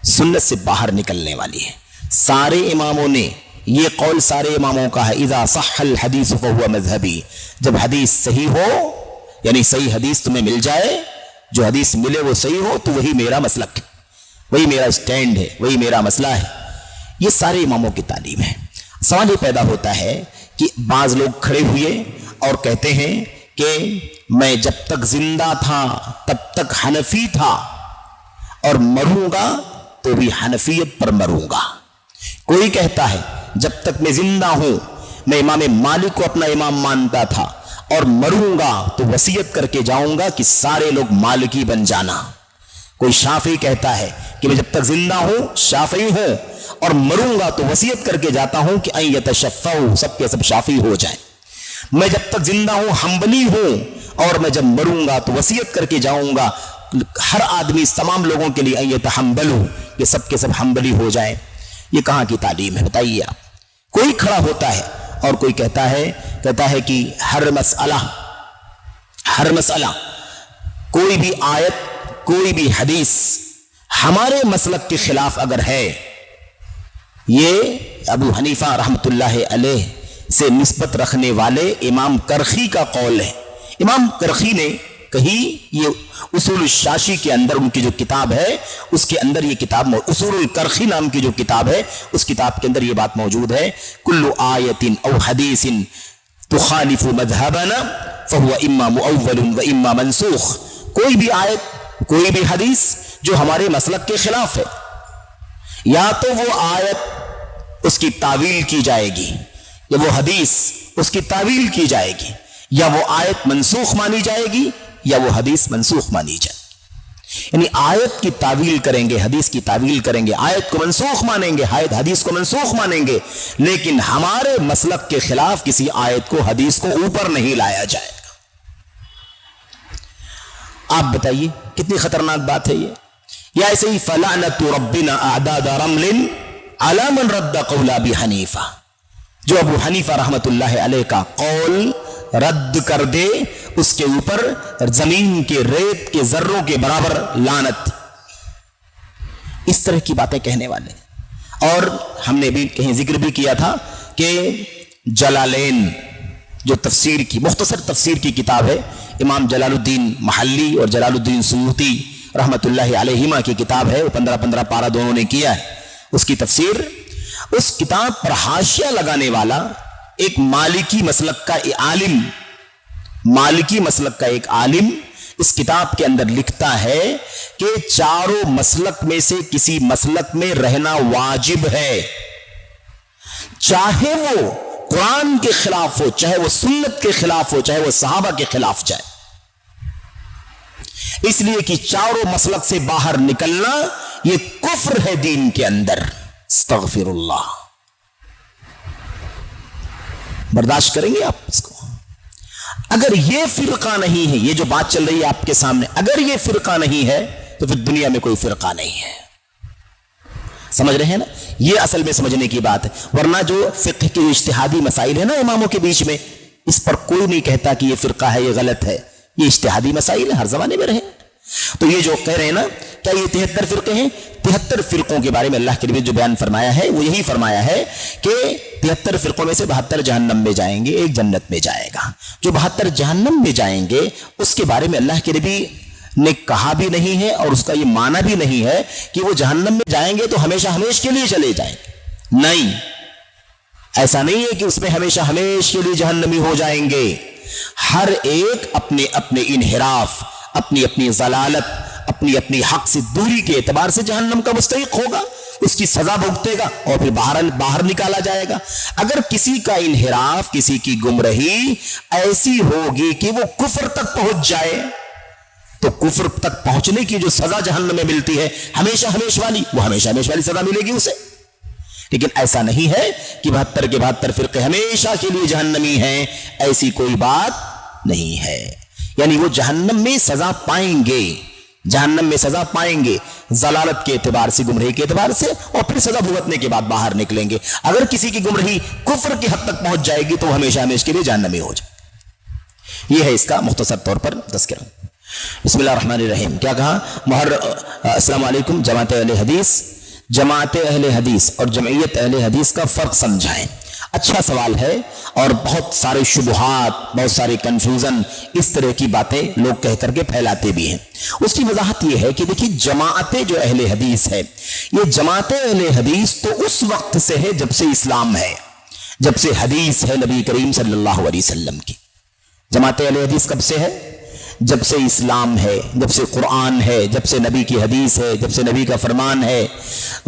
سنت سے باہر نکلنے والی ہے۔ سارے اماموں نے یہ قول، سارے اماموں کا ہے، اذا صح الحدیث فهو مذہبی، جب حدیث صحیح ہو، یعنی صحیح حدیث تمہیں مل جائے، جو حدیث ملے وہ صحیح ہو، تو وہی میرا مسلک ہے، وہی میرا سٹینڈ ہے، وہی میرا مسئلہ ہے۔ یہ سارے اماموں کی تعلیم ہے۔ سوال یہ پیدا ہوتا ہے کہ بعض لوگ کھڑے ہوئے اور کہتے ہیں کہ میں جب تک زندہ تھا تب تک حنفی تھا اور مروں گا تو بھی حنفیت پر مروں گا۔ کوئی کہتا ہے جب تک میں زندہ ہوں میں امام مالک کو اپنا امام مانتا تھا اور مروں گا تو وصیت کر کے جاؤں گا کہ سارے لوگ مالکی بن جانا۔ کوئی شافعی کہتا ہے کہ میں جب تک زندہ ہوں شافعی ہوں اور مروں گا تو وصیت کر کے جاتا ہوں کہ ان یتشفعوا، سب کے سب شافعی ہو جائیں۔ میں جب تک زندہ ہوں حنبلی ہوں اور میں جب مروں گا تو وصیت کر کے جاؤں گا ہر آدمی، تمام لوگوں کے لیے ان یتحنبلوا، کہ سب کے سب حنبلی ہو جائیں۔ یہ کہاں کی تعلیم ہے بتائیے آپ؟ کوئی کھڑا ہوتا ہے اور کوئی کہتا ہے کہ ہر مسئلہ کوئی بھی آیت، کوئی بھی حدیث ہمارے مسلک کے خلاف اگر ہے، یہ ابو حنیفہ رحمۃ اللہ علیہ سے نسبت رکھنے والے امام کرخی کا قول ہے۔ امام کرخی نے کہیں، یہ اصول الشاشی کے اندر ان کی جو کتاب ہے اس کے اندر یہ کتاب، اصول الکرخی نام کی جو کتاب ہے اس کتاب کے اندر یہ بات موجود ہے، کل آیت او حدیث تخالف مذہبنا فهو اما مؤول و اما منسوخ، کوئی بھی آیت، کوئی بھی حدیث جو ہمارے مسلک کے خلاف ہے، یا تو وہ آیت اس کی تعویل کی جائے گی، یا وہ حدیث اس کی تعویل کی جائے گی، یا وہ آیت منسوخ مانی جائے گی، یا وہ حدیث منسوخ مانی جائے۔ یعنی آیت کی تعویل کریں گے، حدیث کی تعویل کریں گے، آیت کو منسوخ مانیں گے، حدیث کو منسوخ مانیں گے، لیکن ہمارے مسلک کے خلاف کسی آیت کو، حدیث کو اوپر نہیں لایا جائے گا۔ آپ بتائیے کتنی خطرناک بات ہے یہ؟ یا ایسے ہی فلعنت ربنا اعداد رمل علی من رد قول ابی حنیفہ، جو ابو حنیفہ رحمت اللہ علیہ کا قول رد کر دے، اس کے اوپر زمین کے ریت کے ذروں کے برابر لعنت۔ اس طرح کی باتیں کہنے والے۔ اور ہم نے بھی کہیں ذکر بھی کیا تھا کہ جلالین جو تفسیر کی مختصر تفسیر کی کتاب ہے، امام جلال الدین محلی اور جلال الدین سیوطی رحمت اللہ علیہما کی کتاب ہے، 15 پارہ دونوں نے کیا ہے اس کی تفسیر۔ اس کتاب پر حاشیہ لگانے والا ایک مالکی مسلک کا ایک عالم اس کتاب کے اندر لکھتا ہے کہ چاروں مسلک میں سے کسی مسلک میں رہنا واجب ہے، چاہے وہ قرآن کے خلاف ہو، چاہے وہ سنت کے خلاف ہو، چاہے وہ صحابہ کے خلاف جائے، اس لیے کہ چاروں مسلک سے باہر نکلنا یہ کفر ہے دین کے اندر۔ استغفر اللہ۔ برداشت کریں گے آپ اس کو؟ اگر یہ فرقہ نہیں ہے، یہ جو بات چل رہی ہے آپ کے سامنے، اگر یہ فرقہ نہیں ہے تو پھر دنیا میں کوئی فرقہ نہیں ہے۔ سمجھ رہے ہیں نا؟ یہ اصل میں سمجھنے کی بات ہے۔ ورنہ جو فقہ کے اجتہادی مسائل ہیں نا اماموں کے بیچ میں، اس پر کوئی نہیں کہتا کہ یہ فرقہ ہے، یہ غلط ہے، یہ اجتہادی مسائل ہیں، ہر زمانے میں رہے۔ تو یہ جو کہہ رہے ہیں نا کیا یہ 73 فرقے ہیں؟ 73 فرقوں کے بارے میں اللہ کے نبی جو بیان فرمایا ہے وہ یہی فرمایا ہے کہ 73 فرقوں میں سے 72 جہنم میں جائیں گے، ایک جنت میں جائے گا۔ جو 72 جہنم میں جائیں گے اس کے بارے میں اللہ کے نبی نے کہا بھی نہیں ہے اور اس کا یہ معنی بھی نہیں ہے کہ وہ جہنم میں جائیں گے تو ہمیشہ ہمیش کے لیے چلے جائیں گے۔ نہیں، ایسا نہیں ہے کہ اس میں ہمیشہ ہمیش کے لیے جہنمی ہو جائیں گے۔ ہر ایک اپنے اپنے انحراف، اپنی اپنی ضلالت، اپنی اپنی حق سے دوری کے اعتبار سے جہنم کا مستحق ہوگا، اس کی سزا بھگتے گا اور پھر باہر نکالا جائے گا۔ اگر کسی کا انحراف، کسی کی گمراہی ایسی ہوگی کہ وہ کفر تک پہنچ جائے تو کفر تک پہنچنے کی جو سزا جہنم میں ملتی ہے ہمیشہ ہمیش والی، وہ ہمیشہ ہمیش والی سزا ملے گی اسے۔ لیکن ایسا نہیں ہے کہ 72 کے 72 فرقے ہمیشہ کے لیے جہنمی ہیں، ایسی کوئی بات نہیں ہے۔ یعنی وہ جہنم میں سزا پائیں گے، جہنم میں سزا پائیں گے ضلالت کے اعتبار سے، گمراہی کے اعتبار سے، اور پھر سزا بھگتنے کے بعد باہر نکلیں گے۔ اگر کسی کی گمراہی کفر کی حد تک پہنچ جائے گی تو وہ ہمیشہ ہمیش کے لیے جہنمی ہو جائے۔ یہ ہے اس کا مختصر طور پر تذکرہ۔ بسم اللہ الرحمن الرحیم۔ کیا کہا؟ السلام علیکم جماعت اہل حدیث اور جمعیت اہل حدیث کا فرق سمجھائیں۔ اچھا سوال ہے، اور بہت سارے شبہات، بہت سارے کنفیوژن، اس طرح کی باتیں لوگ کہہ کر کے پھیلاتے بھی ہیں۔ اس کی وضاحت یہ ہے کہ دیکھیے جماعت جو اہل حدیث ہے، یہ جماعت اہل حدیث تو اس وقت سے ہے جب سے اسلام ہے، جب سے حدیث ہے نبی کریم صلی اللہ علیہ وسلم کی۔ جماعت اہل حدیث کب سے ہے؟ جب سے اسلام ہے، جب سے قرآن ہے، جب سے نبی کی حدیث ہے، جب سے نبی کا فرمان ہے۔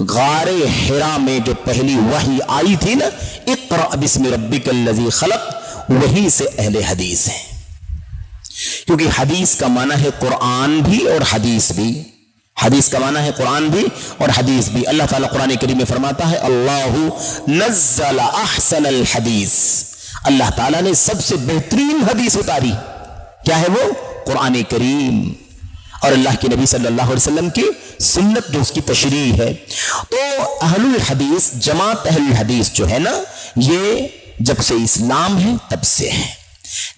غار حرا میں جو پہلی وحی آئی تھی نا، اقرأ بسم ربک الذی خلق، وہی سے اہل حدیث ہیں۔ کیونکہ حدیث کا معنی ہے قرآن بھی اور حدیث بھی، حدیث کا معنی ہے قرآن بھی اور حدیث بھی۔ اللہ تعالیٰ قرآن کریم میں فرماتا ہے اللہ نزل احسن الحدیث، اللہ تعالیٰ نے سب سے بہترین حدیث اتاری۔ کیا ہے وہ؟ قرآن کریم اور اللہ کے نبی صلی اللہ علیہ وسلم کی سنت جو اس کی تشریح ہے۔ تو اہل الحدیث، جماعت اہل الحدیث جو ہے نا، یہ جب سے اسلام ہے تب سے ہے۔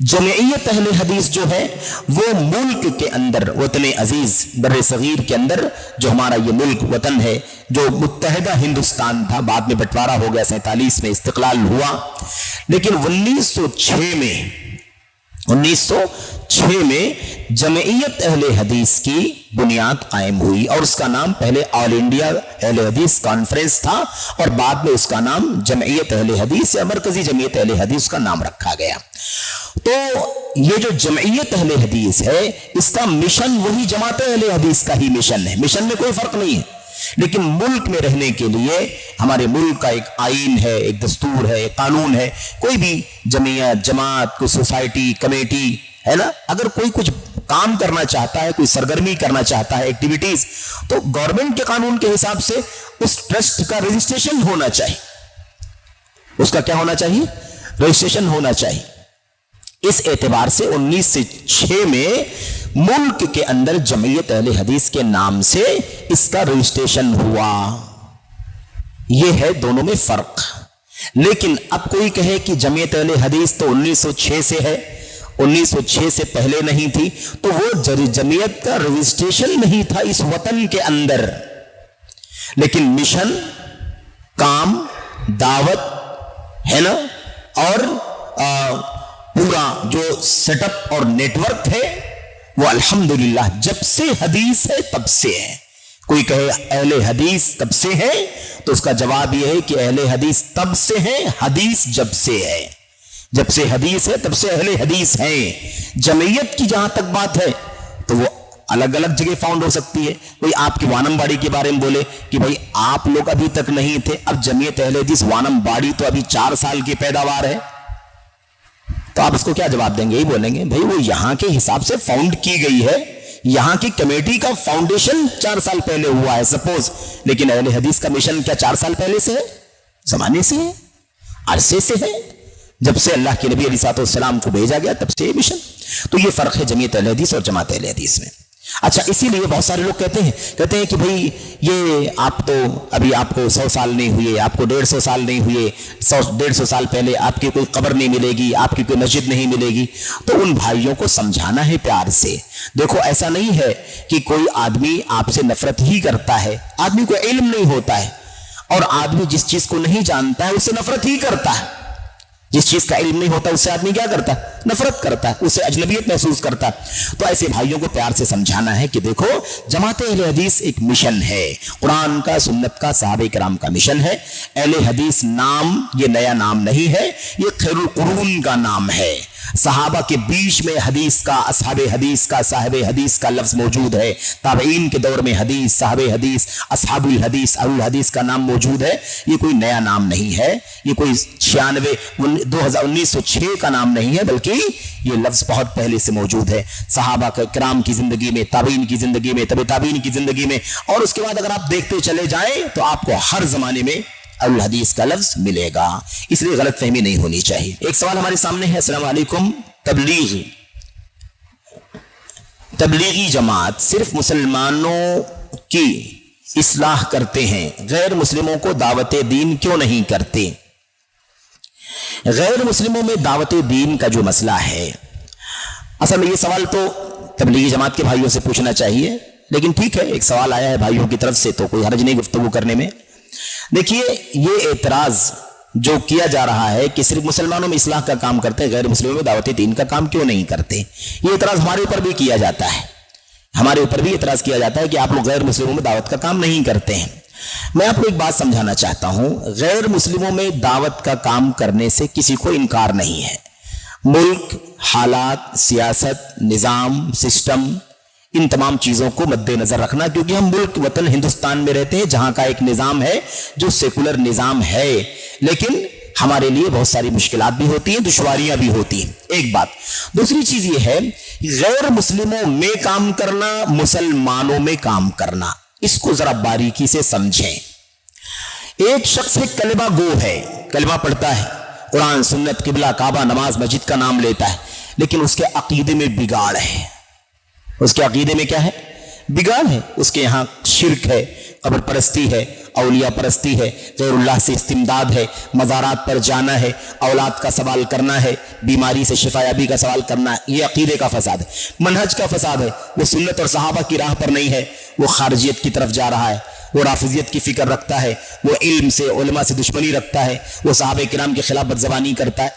جمعیت اہل حدیث جو ہے وہ ملک کے اندر، وطن عزیز بر صغیر کے اندر جو ہمارا یہ ملک وطن ہے، جو متحدہ ہندوستان تھا، بعد میں بٹوارا ہو گیا، 47 میں استقلال ہوا، لیکن 1906 میں جمعیت اہل حدیث کی بنیاد قائم ہوئی، اور اس کا نام پہلے آل انڈیا اہل حدیث کانفرنس تھا، اور بعد میں اس کا نام جمعیت اہل حدیث یا مرکزی جمعیت اہل حدیث کا نام رکھا گیا۔ تو یہ جو جمعیت اہل حدیث ہے، اس کا مشن وہی جماعت اہل حدیث کا ہی مشن ہے، مشن میں کوئی فرق نہیں ہے۔ لیکن ملک میں رہنے کے لیے ہمارے ملک کا ایک آئین ہے، ایک دستور ہے، ایک قانون ہے۔ کوئی بھی جمعیت، جماعت، کوئی سوسائٹی، کمیٹی ہے نا، اگر کوئی کچھ کام کرنا چاہتا ہے, کوئی سرگرمی کرنا چاہتا ہے, ایکٹیویٹیز, تو گورنمنٹ کے قانون کے حساب سے اس ٹرسٹ کا رجسٹریشن ہونا چاہیے. اس کا کیا ہونا چاہیے؟ رجسٹریشن ہونا چاہیے. اس اعتبار سے 1906 میں ملک کے اندر جمعیت اہل حدیث کے نام سے اس کا رجسٹریشن ہوا. یہ ہے دونوں میں فرق. لیکن اب کوئی کہے کہ جمعیت اہل حدیث تو 1906 سے ہے, 1906 سے پہلے نہیں تھی, تو وہ جمعیت کا رجسٹریشن نہیں تھا اس وطن کے اندر, لیکن مشن, کام, دعوت ہے نا, اور پورا جو سیٹ اپ اور نیٹ ورک ہے وہ الحمدللہ جب سے حدیث ہے تب سے ہے. کوئی کہے اہل حدیث تب سے ہے, تو اس کا جواب یہ ہے کہ اہل حدیث تب سے ہے, حدیث جب سے ہے. جب سے حدیث ہے تب سے اہل حدیث ہیں. جمعیت کی جہاں تک بات ہے تو وہ الگ الگ جگہ فاؤنڈ ہو سکتی ہے. کوئی آپ کی وانم باڑی کے بارے میں بولے کہ بھائی آپ لوگ ابھی تک نہیں تھے, اب جمعیت اہل حدیث وانم باڑی تو ابھی 4 سال کی پیداوار ہے, تو آپ اس کو کیا جواب دیں گے؟ یہی بولیں گے بھائی وہ یہاں کے حساب سے فاؤنڈ کی گئی ہے, یہاں کی کمیٹی کا فاؤنڈیشن 4 سال پہلے ہوا ہے سپوز, لیکن اہل حدیث کا مشن کیا 4 سال پہلے سے ہے؟ زمانے سے ہے, عرصے سے ہے, جب سے اللہ کے نبی علیہ السلام کو بھیجا گیا تب سے یہ مشن. تو یہ فرق ہے جمعیت اہل حدیث اور جماعت اہل حدیث میں. اچھا, اسی لیے بہت سارے لوگ کہتے ہیں کہ بھئی یہ آپ تو ابھی آپ کو 100 سال نہیں ہوئے, آپ کو 150 سال نہیں ہوئے, 150 سال پہلے آپ کی کوئی قبر نہیں ملے گی, آپ کی کوئی مسجد نہیں ملے گی. تو ان بھائیوں کو سمجھانا ہے پیار سے. دیکھو ایسا نہیں ہے کہ کوئی آدمی آپ سے نفرت ہی کرتا ہے, آدمی کو علم نہیں ہوتا ہے, اور آدمی جس چیز کو نہیں جانتا ہے اس سے نفرت ہی کرتا ہے. جس چیز کا علم نہیں ہوتا اس سے آدمی کیا کرتا ہے؟ نفرت کرتا ہے, اسے اجنبیت محسوس کرتا ہے. تو ایسے بھائیوں کو پیار سے سمجھانا ہے کہ دیکھو جماعت اہل حدیث ایک مشن ہے, قرآن کا, سنت کا, صحابہ کرام کا مشن ہے. اہل حدیث نام یہ نیا نام نہیں ہے, یہ خیر القرون کا نام ہے. صحابہ کے بیچ میں حدیث کا, اصحاب حدیث کا, صاحب حدیث کا لفظ موجود ہے. تابعین کے دور میں حدیث, صحاب حدیث, اصحاب الحدیث, اہل الحدیث کا نام موجود ہے. یہ کوئی نیا نام نہیں ہے, یہ کوئی 1906 کا نام نہیں ہے, بلکہ یہ لفظ بہت پہلے سے موجود ہے. صحابہ کرام کی زندگی میں, تابعین کی زندگی میں, تبع تابعین کی زندگی میں, اور اس کے بعد اگر آپ دیکھتے چلے جائیں تو آپ کو ہر زمانے میں الحدیث کا لفظ ملے گا. اس لیے غلط فہمی نہیں ہونی چاہیے. ایک سوال ہمارے سامنے ہے. السلام علیکم, تبلیغی جماعت صرف مسلمانوں کی اصلاح کرتے ہیں, غیر مسلموں کو دعوت دین کیوں نہیں کرتے؟ غیر مسلموں میں دعوت دین کا جو مسئلہ ہے, اصل میں یہ سوال تو تبلیغی جماعت کے بھائیوں سے پوچھنا چاہیے, لیکن ٹھیک ہے ایک سوال آیا ہے بھائیوں کی طرف سے تو کوئی حرج نہیں گفتگو کرنے میں. دیکھیے یہ اعتراض جو کیا جا رہا ہے کہ صرف مسلمانوں میں اصلاح کا کام کرتے ہیں, غیر مسلموں میں دعوت دین کا کام کیوں نہیں کرتے, یہ اعتراض ہمارے اوپر بھی کیا جاتا ہے. ہمارے اوپر بھی اعتراض کیا جاتا ہے کہ آپ لوگ غیر مسلموں میں دعوت کا کام نہیں کرتے ہیں. میں آپ کو ایک بات سمجھانا چاہتا ہوں, غیر مسلموں میں دعوت کا کام کرنے سے کسی کو انکار نہیں ہے. ملک, حالات, سیاست, نظام, سسٹم, ان تمام چیزوں کو مد نظر رکھنا, کیونکہ ہم ملک وطن ہندوستان میں رہتے ہیں جہاں کا ایک نظام ہے جو سیکولر نظام ہے, لیکن ہمارے لیے بہت ساری مشکلات بھی ہوتی ہیں, دشواریاں بھی ہوتی ہیں. ایک بات. دوسری چیز یہ ہے غیر مسلموں میں کام کرنا, مسلمانوں میں کام کرنا, اس کو ذرا باریکی سے سمجھیں. ایک شخص کلمہ گو ہے, کلمہ پڑھتا ہے, قرآن, سنت, قبلہ, کعبہ, نماز, مسجد کا نام لیتا ہے, لیکن اس کے عقیدے میں بگاڑ ہے. اس کے عقیدے میں کیا ہے؟ بگاڑ ہے. اس کے یہاں شرک ہے, قبر پرستی ہے, اولیاء پرستی ہے, غیر اللہ سے استمداد ہے, مزارات پر جانا ہے, اولاد کا سوال کرنا ہے, بیماری سے شفا یابی کا سوال کرنا ہے. یہ عقیدے کا فساد ہے, منہج کا فساد ہے. وہ سنت اور صحابہ کی راہ پر نہیں ہے, وہ خارجیت کی طرف جا رہا ہے, وہ رافضیت کی فکر رکھتا ہے, وہ علم سے, علماء سے دشمنی رکھتا ہے, وہ صحابہ کرام کے خلاف بدزبانی کرتا ہے.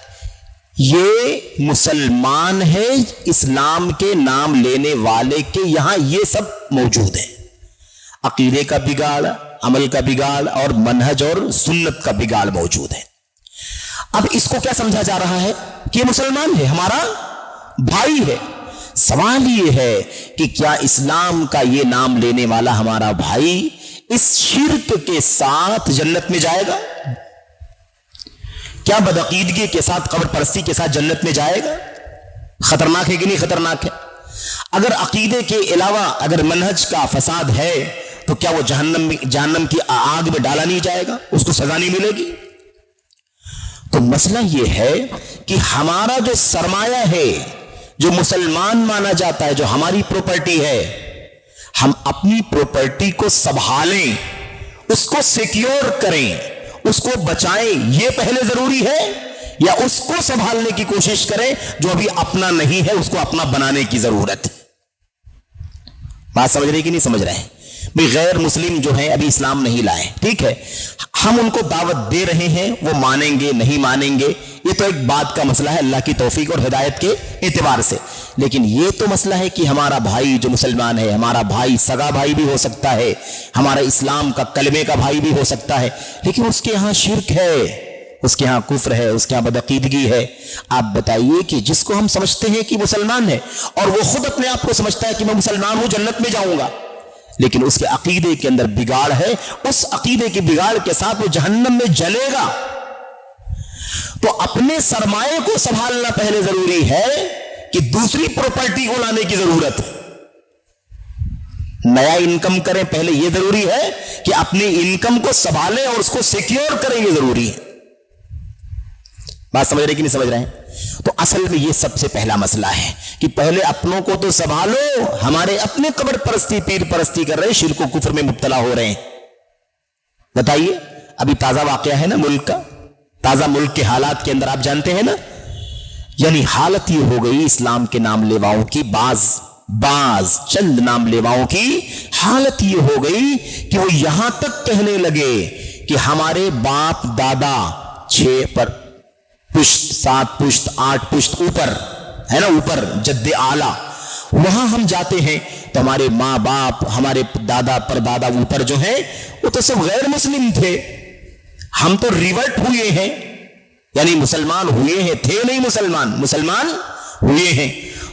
یہ مسلمان ہے, اسلام کے نام لینے والے کے یہاں یہ سب موجود ہے. عقیدے کا بگاڑ, عمل کا بگاڑ, اور منہج اور سنت کا بگاڑ موجود ہے. اب اس کو کیا سمجھا جا رہا ہے کہ یہ مسلمان ہے, ہمارا بھائی ہے. سوال یہ ہے کہ کیا اسلام کا یہ نام لینے والا ہمارا بھائی اس شرک کے ساتھ جنت میں جائے گا؟ کیا بدعقیدگی کے ساتھ, قبر پرستی کے ساتھ جنت میں جائے گا؟ خطرناک ہے کہ نہیں خطرناک ہے؟ اگر عقیدے کے علاوہ اگر منہج کا فساد ہے تو کیا وہ جہنم کی آگ میں ڈالا نہیں جائے گا؟ اس کو سزا نہیں ملے گی؟ تو مسئلہ یہ ہے کہ ہمارا جو سرمایہ ہے، جو مسلمان مانا جاتا ہے، جو ہماری پراپرٹی ہے، ہم اپنی پراپرٹی کو سنبھالیں، اس کو سیکیور کریں، اس کو بچائیں، یہ پہلے ضروری ہے، یا اس کو سنبھالنے کی کوشش کریں جو ابھی اپنا نہیں ہے اس کو اپنا بنانے کی ضرورت ہے؟ بات سمجھ رہے کہ نہیں سمجھ رہے ہیں؟ بھی غیر مسلم جو ہیں ابھی اسلام نہیں لائے، ٹھیک ہے، ہم ان کو دعوت دے رہے ہیں، وہ مانیں گے نہیں مانیں گے یہ تو ایک بات کا مسئلہ ہے اللہ کی توفیق اور ہدایت کے اعتبار سے، لیکن یہ تو مسئلہ ہے کہ ہمارا بھائی جو مسلمان ہے، ہمارا بھائی سگا بھائی بھی ہو سکتا ہے، ہمارا اسلام کا کلمے کا بھائی بھی ہو سکتا ہے، لیکن اس کے یہاں شرک ہے، اس کے ہاں کفر ہے، اس کے ہاں بدعقیدگی ہے۔ آپ بتائیے کہ جس کو ہم سمجھتے ہیں کہ مسلمان ہے اور وہ خود اپنے آپ کو سمجھتا ہے کہ میں مسلمان ہوں، جنت میں جاؤں گا، لیکن اس کے عقیدے کے اندر بگاڑ ہے، اس عقیدے کی بگاڑ کے ساتھ وہ جہنم میں جلے گا۔ تو اپنے سرمایہ کو سنبھالنا پہلے ضروری ہے کہ دوسری پراپرٹی کو لانے کی ضرورت ہے۔ نیا انکم کریں پہلے یہ ضروری ہے کہ اپنی انکم کو سنبھالیں اور اس کو سیکیور کریں، یہ ضروری ہے۔ بات سمجھ رہے کہ نہیں سمجھ رہے ہیں؟ تو اصل میں یہ سب سے پہلا مسئلہ ہے کہ پہلے اپنوں کو تو سنبھالو، ہمارے اپنے قبر پرستی پیر پرستی کر رہے ہیں، شرک و کفر میں مبتلا ہو رہے ہیں۔ بتائیے ابھی تازہ واقعہ ہے نا ملک کا، تازہ ملک کے حالات کے اندر آپ جانتے ہیں نا، یعنی حالت یہ ہو گئی اسلام کے نام لیواؤں کی، بعض چند نام لیواؤں کی حالت یہ ہو گئی کہ وہ یہاں تک کہنے لگے کہ ہمارے باپ دادا 6 پشت 7 پشت 8 پشت اوپر ہے نا، اوپر جد اعلیٰ، وہاں ہم جاتے ہیں تو ہمارے ماں باپ، ہمارے دادا پردادا اوپر جو ہیں وہ تو سب غیر مسلم تھے، ہم تو ریورٹ ہوئے ہیں، یعنی مسلمان ہوئے ہیں، تھے نہیں مسلمان ہوئے ہیں۔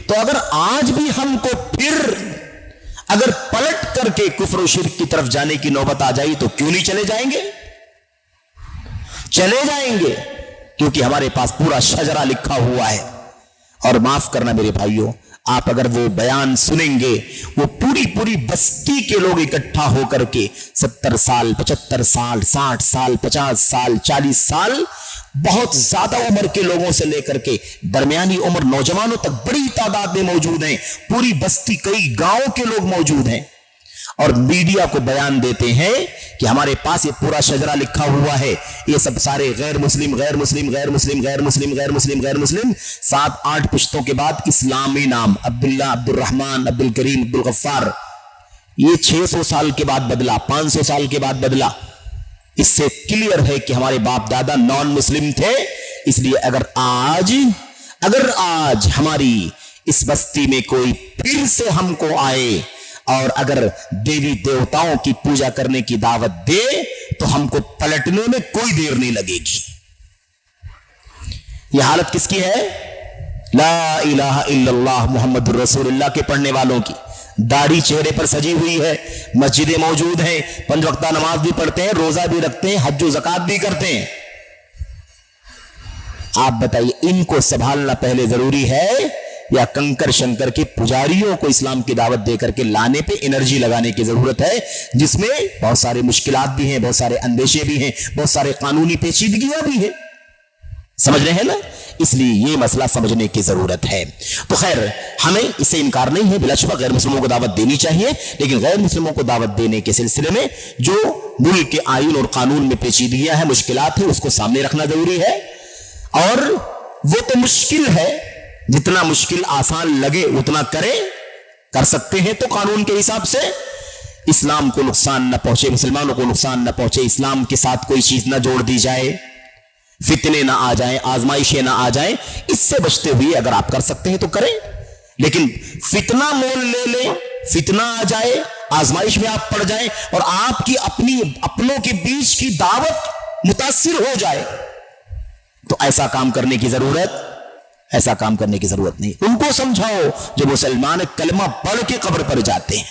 تو اگر آج بھی ہم کو پھر اگر پلٹ کر کے کفر و شرک کی طرف جانے کی نوبت آ جائی تو کیوں نہیں چلے جائیں گے؟ چلے جائیں گے، کیونکہ ہمارے پاس پورا شجرہ لکھا ہوا ہے۔ اور معاف کرنا میرے بھائیوں، آپ اگر وہ بیان سنیں گے، وہ پوری بستی کے لوگ اکٹھا ہو کر کے 70 سال 75 سال 60 سال 50 سال 40 سال، بہت زیادہ عمر کے لوگوں سے لے کر کے درمیانی عمر نوجوانوں تک بڑی تعداد میں موجود ہیں، پوری بستی کئی گاؤں کے لوگ موجود ہیں، اور میڈیا کو بیان دیتے ہیں کہ ہمارے پاس یہ پورا شجرہ لکھا ہوا ہے، یہ سب سارے غیر مسلم 7-8 پشتوں کے بعد اسلامی نام عبداللہ، عبد الرحمن، عبد الکریم، عبد الغفار، یہ 600 سال کے بعد بدلا، 500 سال کے بعد بدلا۔ اس سے کلیئر ہے کہ ہمارے باپ دادا نان مسلم تھے۔ اس لیے اگر آج ہماری اس بستی میں کوئی پھر سے ہم کو آئے اور اگر دیوی دیوتاؤں کی پوجا کرنے کی دعوت دے تو ہم کو پلٹنے میں کوئی دیر نہیں لگے گی۔ یہ حالت کس کی ہے؟ لا الہ الا اللہ محمد رسول اللہ کے پڑھنے والوں کی، داڑھی چہرے پر سجی ہوئی ہے، مسجدیں موجود ہیں، 5 وقتہ نماز بھی پڑھتے ہیں، روزہ بھی رکھتے ہیں، حج و زکات بھی کرتے ہیں۔ آپ بتائیے ان کو سنبھالنا پہلے ضروری ہے یا کنکر شنکر کے پجاریوں کو اسلام کی دعوت دے کر کے لانے پہ انرجی لگانے کی ضرورت ہے، جس میں بہت سارے مشکلات بھی ہیں، بہت سارے اندیشے بھی ہیں، بہت سارے قانونی پیچیدگیاں بھی ہیں؟ سمجھ رہے ہیں نا؟ اس لیے یہ مسئلہ سمجھنے کی ضرورت ہے۔ تو خیر ہمیں اس سے انکار نہیں ہے، بلا شبہ غیر مسلموں کو دعوت دینی چاہیے، لیکن غیر مسلموں کو دعوت دینے کے سلسلے میں جو ملک کے آئین اور قانون میں پیچیدگیاں ہیں، مشکلات ہیں، اس کو سامنے رکھنا ضروری ہے۔ اور وہ تو مشکل ہے، جتنا مشکل آسان لگے اتنا کر سکتے ہیں تو قانون کے حساب سے اسلام کو نقصان نہ پہنچے، مسلمانوں کو نقصان نہ پہنچے، اسلام کے ساتھ کوئی چیز نہ جوڑ دی جائے، فتنے نہ آ جائیں، آزمائشیں نہ آ جائیں، اس سے بچتے ہوئے اگر آپ کر سکتے ہیں تو کریں۔ لیکن فتنہ مول لے لیں، فتنہ آ جائے، آزمائش میں آپ پڑ جائیں اور آپ کی اپنوں کے بیچ کی دعوت متاثر ہو جائے تو ایسا کام کرنے کی ضرورت نہیں۔ ان کو سمجھاؤ جو مسلمان کلمہ پڑھ کے قبر پر جاتے ہیں،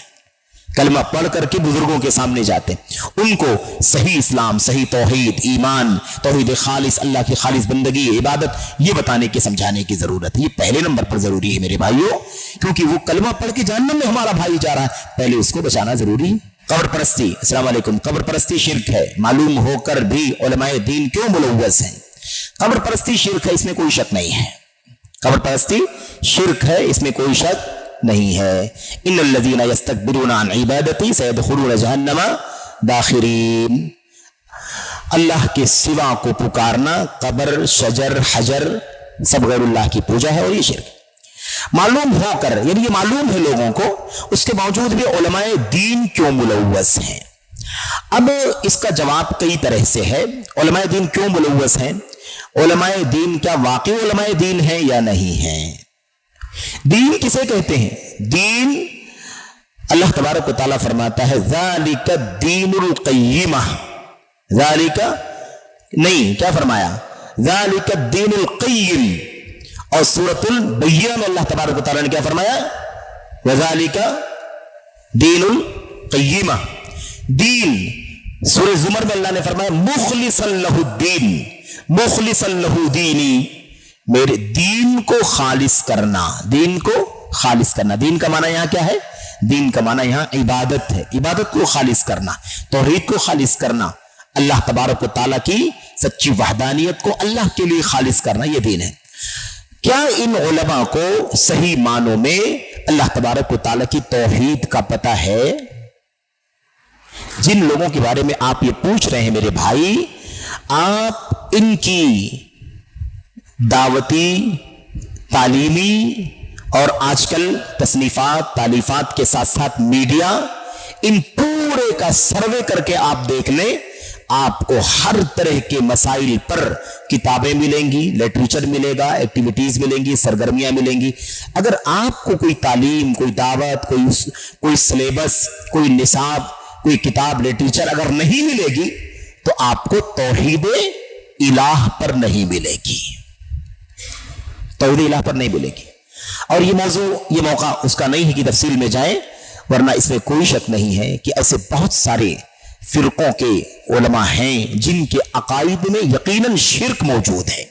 کلمہ پڑھ کر کے بزرگوں کے سامنے جاتے ہیں، ان کو صحیح اسلام، صحیح توحید، ایمان، توحید خالص، اللہ کی خالص بندگی، عبادت، یہ بتانے کے سمجھانے کی ضرورت ہے۔ یہ پہلے نمبر پر ضروری ہے میرے بھائیوں، کیونکہ وہ کلمہ پڑھ کے جہنم میں ہمارا بھائی جا رہا ہے، پہلے اس کو بچانا ضروری ہے۔ قبر پرستی، السلام علیکم، قبر پرستی شرک ہے، معلوم ہو کر بھی علماء دین کیوں ملوث ہیں؟ قبر پرستی شرک ہے، اس میں کوئی شک نہیں ہے، قبر پرستی شرک ہے، اس میں کوئی شک نہیں ہے۔ ان الذین یستکبرون عن عبادتی سیدخلون جہنم داخرین، اللہ کے سوا کو پکارنا، قبر، شجر، حجر، سب غیر اللہ کی پوجا ہے اور یہ شرک ہے۔ معلوم ہو کر، یعنی یہ معلوم ہے لوگوں کو، اس کے باوجود بھی علماء دین کیوں ملوث ہیں؟ اب اس کا جواب کئی طرح سے ہے۔ علماء دین کیوں ملوث ہیں؟ علماء دین کیا واقعی علماء دین ہیں یا نہیں ہیں؟ دین کسے کہتے ہیں؟ دین اللہ تبارک و تعالیٰ فرماتا ہے ذالک الدین القیمہ، ذالک نہیں، کیا فرمایا؟ ذالک الدین القیم۔ اور سورۃ البینہ میں اللہ تبارک و تعالیٰ نے کیا فرمایا؟ وذالک دین القیمہ۔ دین سورہ زمر میں اللہ نے فرمایا مخلصا لہ الدین، مخلصا لہ دینی، میرے دین کو خالص کرنا، دین کو خالص کرنا۔ دین کا معنی یہاں کیا ہے؟ دین کا معنی یہاں عبادت ہے، عبادت کو خالص کرنا، توحید کو خالص کرنا، اللہ تبارک و تعالیٰ کی سچی وحدانیت کو اللہ کے لیے خالص کرنا، یہ دین ہے۔ کیا ان علماء کو صحیح معنوں میں اللہ تبارک و تعالیٰ کی توحید کا پتہ ہے؟ جن لوگوں کے بارے میں آپ یہ پوچھ رہے ہیں میرے بھائی، آپ ان کی دعوتی، تعلیمی اور آج کل تصنیفات، تالیفات کے ساتھ ساتھ میڈیا، ان پورے کا سروے کر کے آپ دیکھ لیں، آپ کو ہر طرح کے مسائل پر کتابیں ملیں گی، لٹریچر ملے گا، ایکٹیویٹیز ملیں گی، سرگرمیاں ملیں گی۔ اگر آپ کو کوئی تعلیم، کوئی دعوت، کوئی سلیبس، کوئی نصاب، کوئی کتاب، لٹریچر اگر نہیں ملے گی تو آپ کو توحید الہ پر نہیں ملے گی، توحید الہ پر نہیں ملے گی۔ اور یہ موضوع، یہ موقع اس کا نہیں ہے کہ تفصیل میں جائیں، ورنہ اس میں کوئی شک نہیں ہے کہ ایسے بہت سارے فرقوں کے علماء ہیں جن کے عقائد میں یقیناً شرک موجود ہے،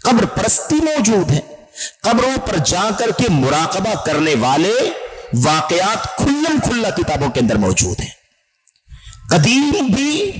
قبر پرستی موجود ہے، قبروں پر جا کر کے مراقبہ کرنے والے واقعات کھلم کھلا کتابوں کے اندر موجود ہیں، قدیم بھی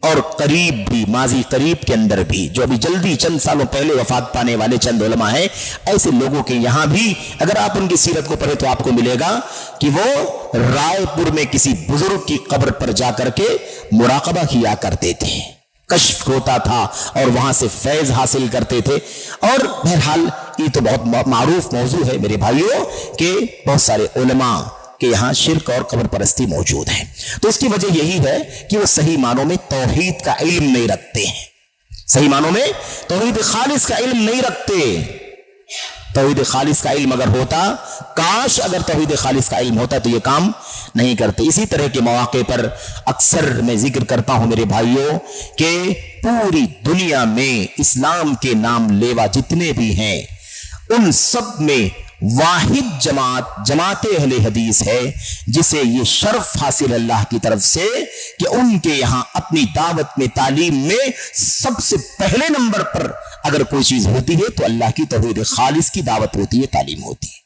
اور قریب بھی، ماضی قریب کے اندر بھی، جو ابھی جلدی چند سالوں پہلے وفات پانے والے چند علماء ہیں، ایسے لوگوں کے یہاں بھی اگر آپ ان کی سیرت کو پڑھیں تو آپ کو ملے گا کہ وہ رائے پور میں کسی بزرگ کی قبر پر جا کر کے مراقبہ کیا کرتے تھے، کشف ہوتا تھا اور وہاں سے فیض حاصل کرتے تھے۔ اور بہرحال یہ تو بہت معروف موضوع ہے میرے بھائیوں کہ بہت سارے علماء کہ یہاں شرک اور قبر پرستی موجود ہے۔ تو اس کی وجہ یہی ہے کہ وہ صحیح معنوں میں توحید کا علم نہیں رکھتے ہیں، صحیح معنوں میں توحید خالص کا علم نہیں رکھتے۔ توحید خالص کا علم اگر ہوتا، کاش اگر توحید خالص کا علم ہوتا تو یہ کام نہیں کرتے۔ اسی طرح کے مواقع پر اکثر میں ذکر کرتا ہوں میرے بھائیوں کہ پوری دنیا میں اسلام کے نام لیوا جتنے بھی ہیں ان سب میں واحد جماعت اہل حدیث ہے جسے یہ شرف حاصل اللہ کی طرف سے کہ ان کے یہاں اپنی دعوت میں، تعلیم میں سب سے پہلے نمبر پر اگر کوئی چیز ہوتی ہے تو اللہ کی توحید خالص کی دعوت ہوتی ہے، تعلیم ہوتی ہے۔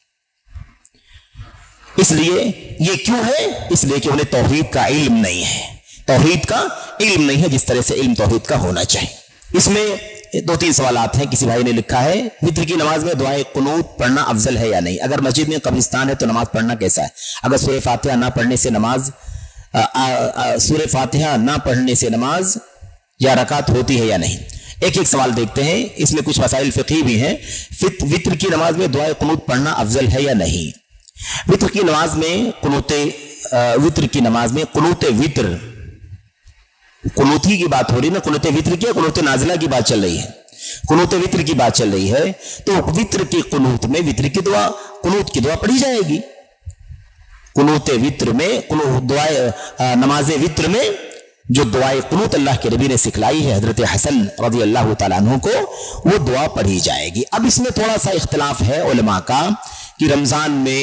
اس لیے یہ کیوں ہے؟ اس لیے کہ انہیں توحید کا علم نہیں ہے، توحید کا علم نہیں ہے جس طرح سے علم توحید کا ہونا چاہیے۔ اس میں دو تین سوالات ہیں۔ کسی بھائی نے لکھا ہے وتر کی نماز میں دعائے قنوت پڑھنا افضل ہے یا نہیں؟ اگر مسجد میں قبرستان ہے تو نماز پڑھنا کیسا ہے؟ اگر سورہ فاتحہ نہ پڑھنے سے نماز سورہ فاتحہ نہ پڑھنے سے نماز یا رکعت ہوتی ہے یا نہیں؟ ایک ایک سوال دیکھتے ہیں، اس میں کچھ مسائل فقہی بھی ہیں۔ وتر کی نماز میں دعائے قنوت پڑھنا افضل ہے یا نہیں؟ وتر کی نماز میں وتر کی نماز میں قنوت وتر، قنوت ہی کی بات ہو رہی ہے نا، قنوت وتر کی، قنوت نازلہ کی بات چل رہی ہے، قنوت وتر کی بات چل رہی ہے، تو وتر کی قنوت میں وتر کی دعا، قنوت کی دعا پڑھی جائے گی۔ قنوت وتر میں، نماز وتر میں جو دعائے قنوت اللہ کے نبی نے سکھلائی ہے حضرت حسن رضی اللہ تعالیٰ عنہ کو، وہ دعا پڑھی جائے گی۔ اب اس میں تھوڑا سا اختلاف ہے علماء کا کہ رمضان میں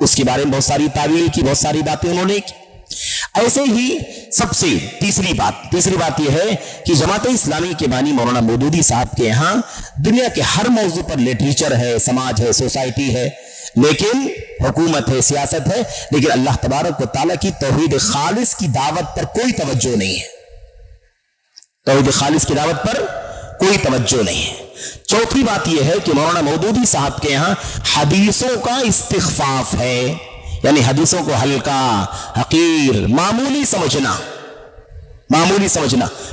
اس کے بارے میں بہت ساری تعویل کی، بہت ساری باتیں انہوں نے کی۔ ایسے ہی سب سے تیسری بات یہ ہے کہ جماعت اسلامی کے بانی مولانا مودودی صاحب کے یہاں دنیا کے ہر موضوع پر لٹریچر ہے، سماج ہے، سوسائٹی ہے، لیکن حکومت ہے، سیاست ہے، لیکن اللہ تبارک و تعالیٰ کی توحید خالص کی دعوت پر کوئی توجہ نہیں ہے۔ توحید خالص کی دعوت پر کوئی توجہ نہیں ہے۔ چوتھی بات یہ ہے کہ مولانا مودودی صاحب کے یہاں حدیثوں کا استخفاف ہے، یعنی حدیثوں کو ہلکا، حقیر، معمولی سمجھنا۔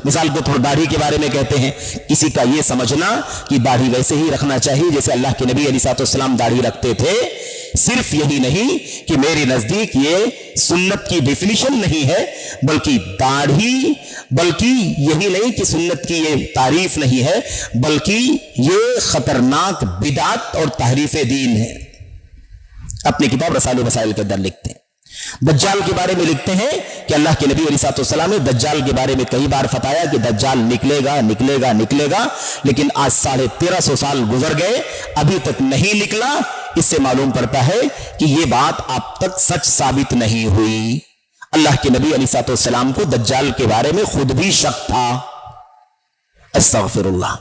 مثال کو تھوڑا داڑھی کے بارے میں کہتے ہیں، کسی کا یہ سمجھنا کہ داڑھی ویسے ہی رکھنا چاہیے جیسے اللہ کے نبی علیہ السلام داڑھی رکھتے تھے۔ صرف یہی نہیں کہ میرے نزدیک یہ سنت کی ڈیفینیشن نہیں ہے، بلکہ داڑھی، بلکہ یہی نہیں کہ سنت کی یہ تعریف نہیں ہے، بلکہ یہ خطرناک بدعت اور تحریف دین ہے۔ اپنی کتاب رسائل و مسائل کے اندر لکھتے ہیں۔ دجال کے بارے میں لکھتے ہیں کہ اللہ کے نبی علیہ السلام نے دجال کے بارے میں کئی بار فتایا کہ دجال نکلے گا، لیکن آج 1350 سال گزر گئے، ابھی تک نہیں نکلا۔ اس سے معلوم پڑتا ہے کہ یہ بات اب تک سچ ثابت نہیں ہوئی۔ اللہ کے نبی علیہ السلام کو دجال کے بارے میں خود بھی شک تھا۔ استغفر اللہ۔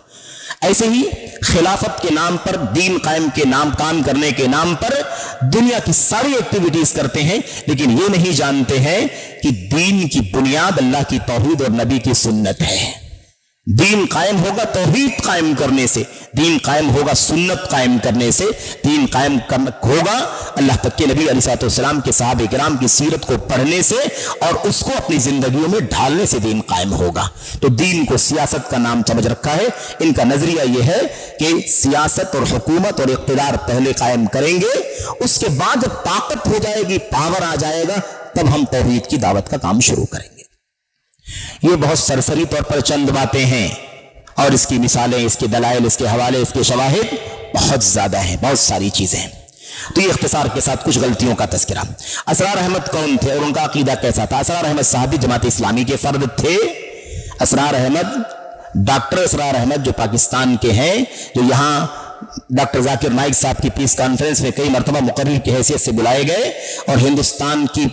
ایسے ہی خلافت کے نام پر، دین قائم کے نام، کام کرنے کے نام پر دنیا کی ساری ایکٹیویٹیز کرتے ہیں، لیکن یہ نہیں جانتے ہیں کہ دین کی بنیاد اللہ کی توحید اور نبی کی سنت ہے۔ دین قائم ہوگا توحید قائم کرنے سے، دین قائم ہوگا سنت قائم کرنے سے، دین قائم ہوگا اللہ تک کے نبی علیہ السلام کے صحابہ کرام کی سیرت کو پڑھنے سے اور اس کو اپنی زندگیوں میں ڈھالنے سے دین قائم ہوگا۔ تو دین کو سیاست کا نام سمجھ رکھا ہے۔ ان کا نظریہ یہ ہے کہ سیاست اور حکومت اور اقتدار پہلے قائم کریں گے، اس کے بعد جب طاقت ہو جائے گی، پاور آ جائے گا، تب ہم توحید کی دعوت کا کام شروع کریں گے۔ یہ بہت سرسری طور پر چند باتیں ہیں، اور اس کی مثالیں، اس کے دلائل، اس کے حوالے، اس کے شواہد بہت زیادہ ہیں، بہت ساری چیزیں ہیں۔ تو یہ اختصار کے ساتھ کچھ غلطیوں کا تذکرہ۔ اسرار احمد کون تھے اور ان کا عقیدہ کیسا تھا؟ اسرار احمد صاحب جماعت اسلامی کے فرد تھے۔ اسرار احمد، ڈاکٹر اسرار احمد جو پاکستان کے ہیں، جو یہاں ڈاکٹر ذاکر نائک صاحب کی پیس کانفرنس میں کئی مرتبہ مقرر کی حیثیت سے بلائے گئے، اور ہندوستان کی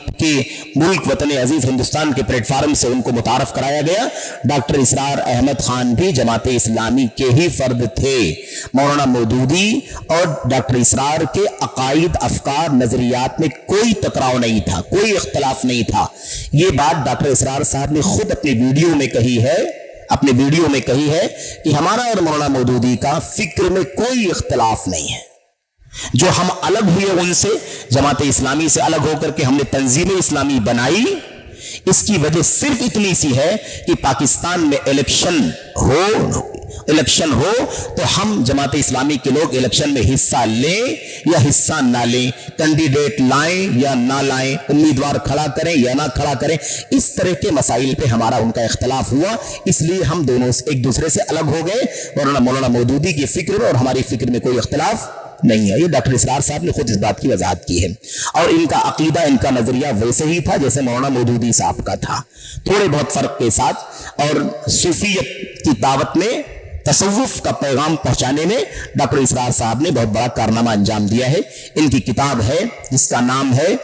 ملک وطن عزیز ہندوستان کے پلیٹ فارم سے ان کو متعارف کرایا گیا۔ ڈاکٹر اسرار احمد خان بھی جماعت اسلامی کے ہی فرد تھے۔ مولانا مودودی اور ڈاکٹر اسرار کے عقائد، افکار، نظریات میں کوئی ٹکراؤ نہیں تھا، کوئی اختلاف نہیں تھا۔ یہ بات ڈاکٹر اسرار صاحب نے خود اپنی ویڈیو میں کہی ہے کہ ہمارا اور مولانا مودودی کا فکر میں کوئی اختلاف نہیں ہے۔ جو ہم الگ ہوئے ان سے، جماعت اسلامی سے الگ ہو کر کے ہم نے تنظیم اسلامی بنائی، اس کی وجہ صرف اتنی سی ہے کہ پاکستان میں الیکشن ہو تو ہم جماعت اسلامی کے لوگ الیکشن میں حصہ لیں یا حصہ نہ لیں، کینڈیڈیٹ لائیں یا نہ لائیں، امیدوار کھڑا کریں یا نہ کھڑا کریں، اس طرح کے مسائل پہ ہمارا ان کا اختلاف ہوا، اس لیے ہم دونوں ایک دوسرے سے الگ ہو گئے، ورنہ مولانا مودودی کی فکر اور ہماری فکر میں کوئی اختلاف نہیں ہے۔ یہ ڈاکٹر اسرار صاحب نے خود اس بات کی وضاحت کی ہے، اور ان کا عقیدہ، ان کا نظریہ ویسے ہی تھا جیسے مولانا مودودی صاحب کا تھا، تھوڑے بہت فرق کے ساتھ۔ اور صوفیت کی دعوت میں، تصوف کا پیغام پہنچانے میں ڈاکٹر اسرار صاحب نے بہت بڑا کارنامہ انجام دیا ہے۔ ان کی کتاب ہے جس کا نام ہے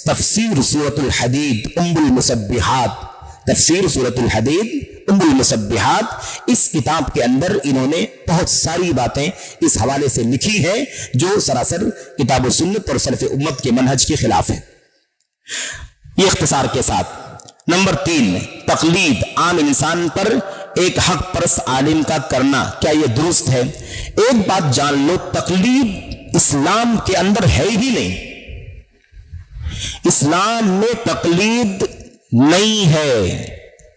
تفسیر سورۃ الحدید ام المسبحات، تفسیر سورۃ الحدید ام المسبحات۔ اس کتاب کے اندر انہوں نے بہت ساری باتیں اس حوالے سے لکھی ہیں جو سراسر کتاب و سنت اور سلف امت کے منہج کے خلاف ہے۔ یہ اختصار کے ساتھ۔ نمبر 3، تقلید عام انسان پر ایک حق پرست عالم کا کرنا، کیا یہ درست ہے؟ ایک بات جان لو، تقلید اسلام کے اندر ہے ہی نہیں۔ اسلام میں تقلید نہیں ہے،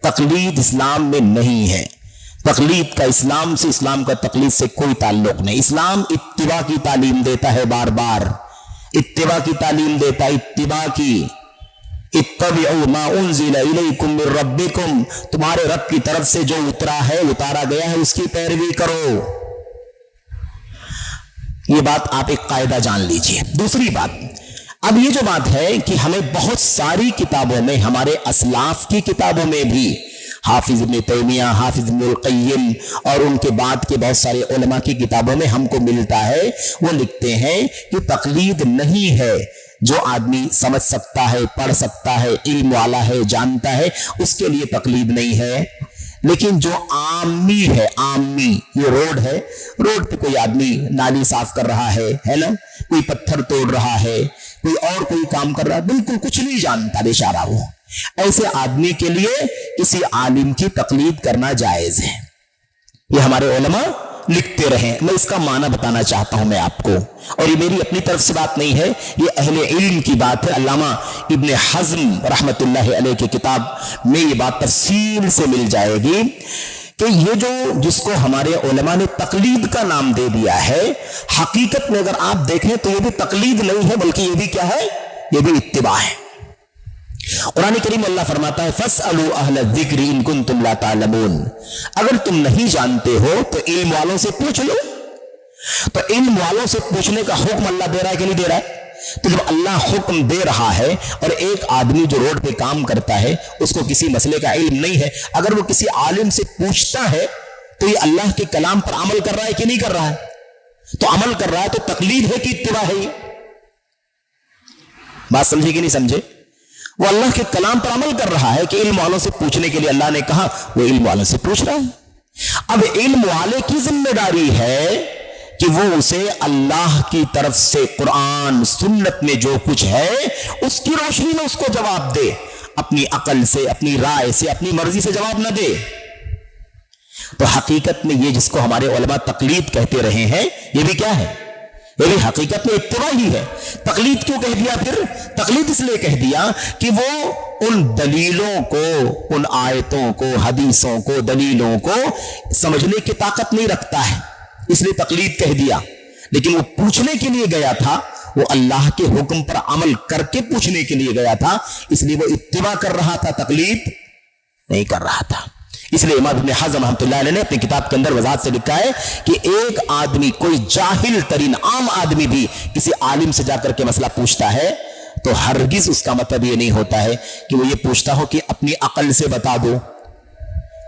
تقلید اسلام میں نہیں ہے۔ تقلید کا اسلام کا تقلید سے کوئی تعلق نہیں۔ اسلام اتباع کی تعلیم دیتا ہے، بار بار اتباع کی تعلیم دیتا ہے، اتباع کی۔ اتبعوا ما انزل الیکم من ربکم، تمہارے رب کی طرف سے جو اتارا گیا ہے اس کی پیروی کرو۔ یہ بات آپ ایک قاعدہ جان لیجئے۔ دوسری بات، اب یہ جو بات ہے کہ ہمیں بہت ساری کتابوں میں، ہمارے اسلاف کی کتابوں میں بھی، حافظ ابن تیمیہ، حافظ ابن القیم اور ان کے بعد کے بہت سارے علماء کی کتابوں میں ہم کو ملتا ہے، وہ لکھتے ہیں کہ تقلید نہیں ہے، جو آدمی سمجھ سکتا ہے, پڑھ سکتا ہے, علم والا ہے, جانتا ہے, اس کے لیے تقلید نہیں ہے. لیکن جو عامی ہے, عامی, یہ روڈ ہے, روڈ پہ کوئی آدمی نالی صاف کر رہا ہے نا, کوئی پتھر توڑ رہا ہے, کوئی اور کوئی کام کر رہا ہے, بالکل کچھ نہیں جانتا بیچارہ وہ, ایسے آدمی کے لیے کسی عالم کی تقلید کرنا جائز ہے. یہ ہمارے علماء لکھتے رہیں. میں اس کا معنی بتانا چاہتا ہوں میں آپ کو, اور یہ میری اپنی طرف سے بات نہیں ہے, یہ اہل علم کی بات ہے. علامہ ابن حزم رحمت اللہ علیہ کی کتاب میں یہ بات تفصیل سے مل جائے گی کہ یہ جو جس کو ہمارے علماء نے تقلید کا نام دے دیا ہے, حقیقت میں اگر آپ دیکھیں تو یہ بھی تقلید نہیں ہے, بلکہ یہ بھی کیا ہے, یہ بھی اتباع ہے. قرآن کریم اللہ فرماتا ہے فَاسْأَلُوا أَهْلَ الذِّكْرِ إِن كُنتُمْ لَا تَعْلَمُونَ, اگر تم نہیں جانتے ہو تو علم والوں سے پوچھ لو. تو علم والوں سے پوچھنے کا حکم اللہ دے رہا ہے کہ نہیں دے رہا ہے؟ تو جب اللہ حکم دے رہا ہے اور ایک آدمی جو روڈ پہ کام کرتا ہے اس کو کسی مسئلے کا علم نہیں ہے, اگر وہ کسی عالم سے پوچھتا ہے تو یہ اللہ کے کلام پر عمل کر رہا ہے کہ نہیں کر رہا ہے؟ تو عمل کر رہا ہے تو تقلید ہے کہ اتباع ہے؟ یہ بات سمجھے کہ نہیں سمجھے؟ وہ اللہ کے کلام پر عمل کر رہا ہے کہ علم والوں سے پوچھنے کے لیے اللہ نے کہا, وہ علم والوں سے پوچھ رہا ہے. اب علم والے کی ذمہ داری ہے کہ وہ اسے اللہ کی طرف سے قرآن سنت میں جو کچھ ہے اس کی روشنی میں اس کو جواب دے, اپنی عقل سے, اپنی رائے سے, اپنی مرضی سے جواب نہ دے. تو حقیقت میں یہ جس کو ہمارے علماء تقلید کہتے رہے ہیں, یہ بھی کیا ہے, یہ بھی حقیقت میں اتباع ہی ہے. تقلید کیوں کہہ دیا پھر؟ تقلید اس لیے کہہ دیا کہ وہ ان دلیلوں کو, ان آیتوں کو, حدیثوں کو, دلیلوں کو سمجھنے کی طاقت نہیں رکھتا ہے, اس لیے تقلید کہہ دیا. لیکن وہ پوچھنے کے لیے گیا تھا, وہ اللہ کے حکم پر عمل کر کے پوچھنے کے لیے گیا تھا, اس لیے وہ اتباع کر رہا تھا, تقلید نہیں کر رہا تھا. اس لیے امام ابن حزم رحمۃ اللہ علیہ نے اپنی کتاب کے اندر وضاحت سے لکھا ہے کہ ایک آدمی, کوئی جاہل ترین عام آدمی بھی کسی عالم سے جا کر کے مسئلہ پوچھتا ہے تو ہرگز اس کا مطلب یہ نہیں ہوتا ہے کہ وہ یہ پوچھتا ہو کہ اپنی عقل سے بتا دو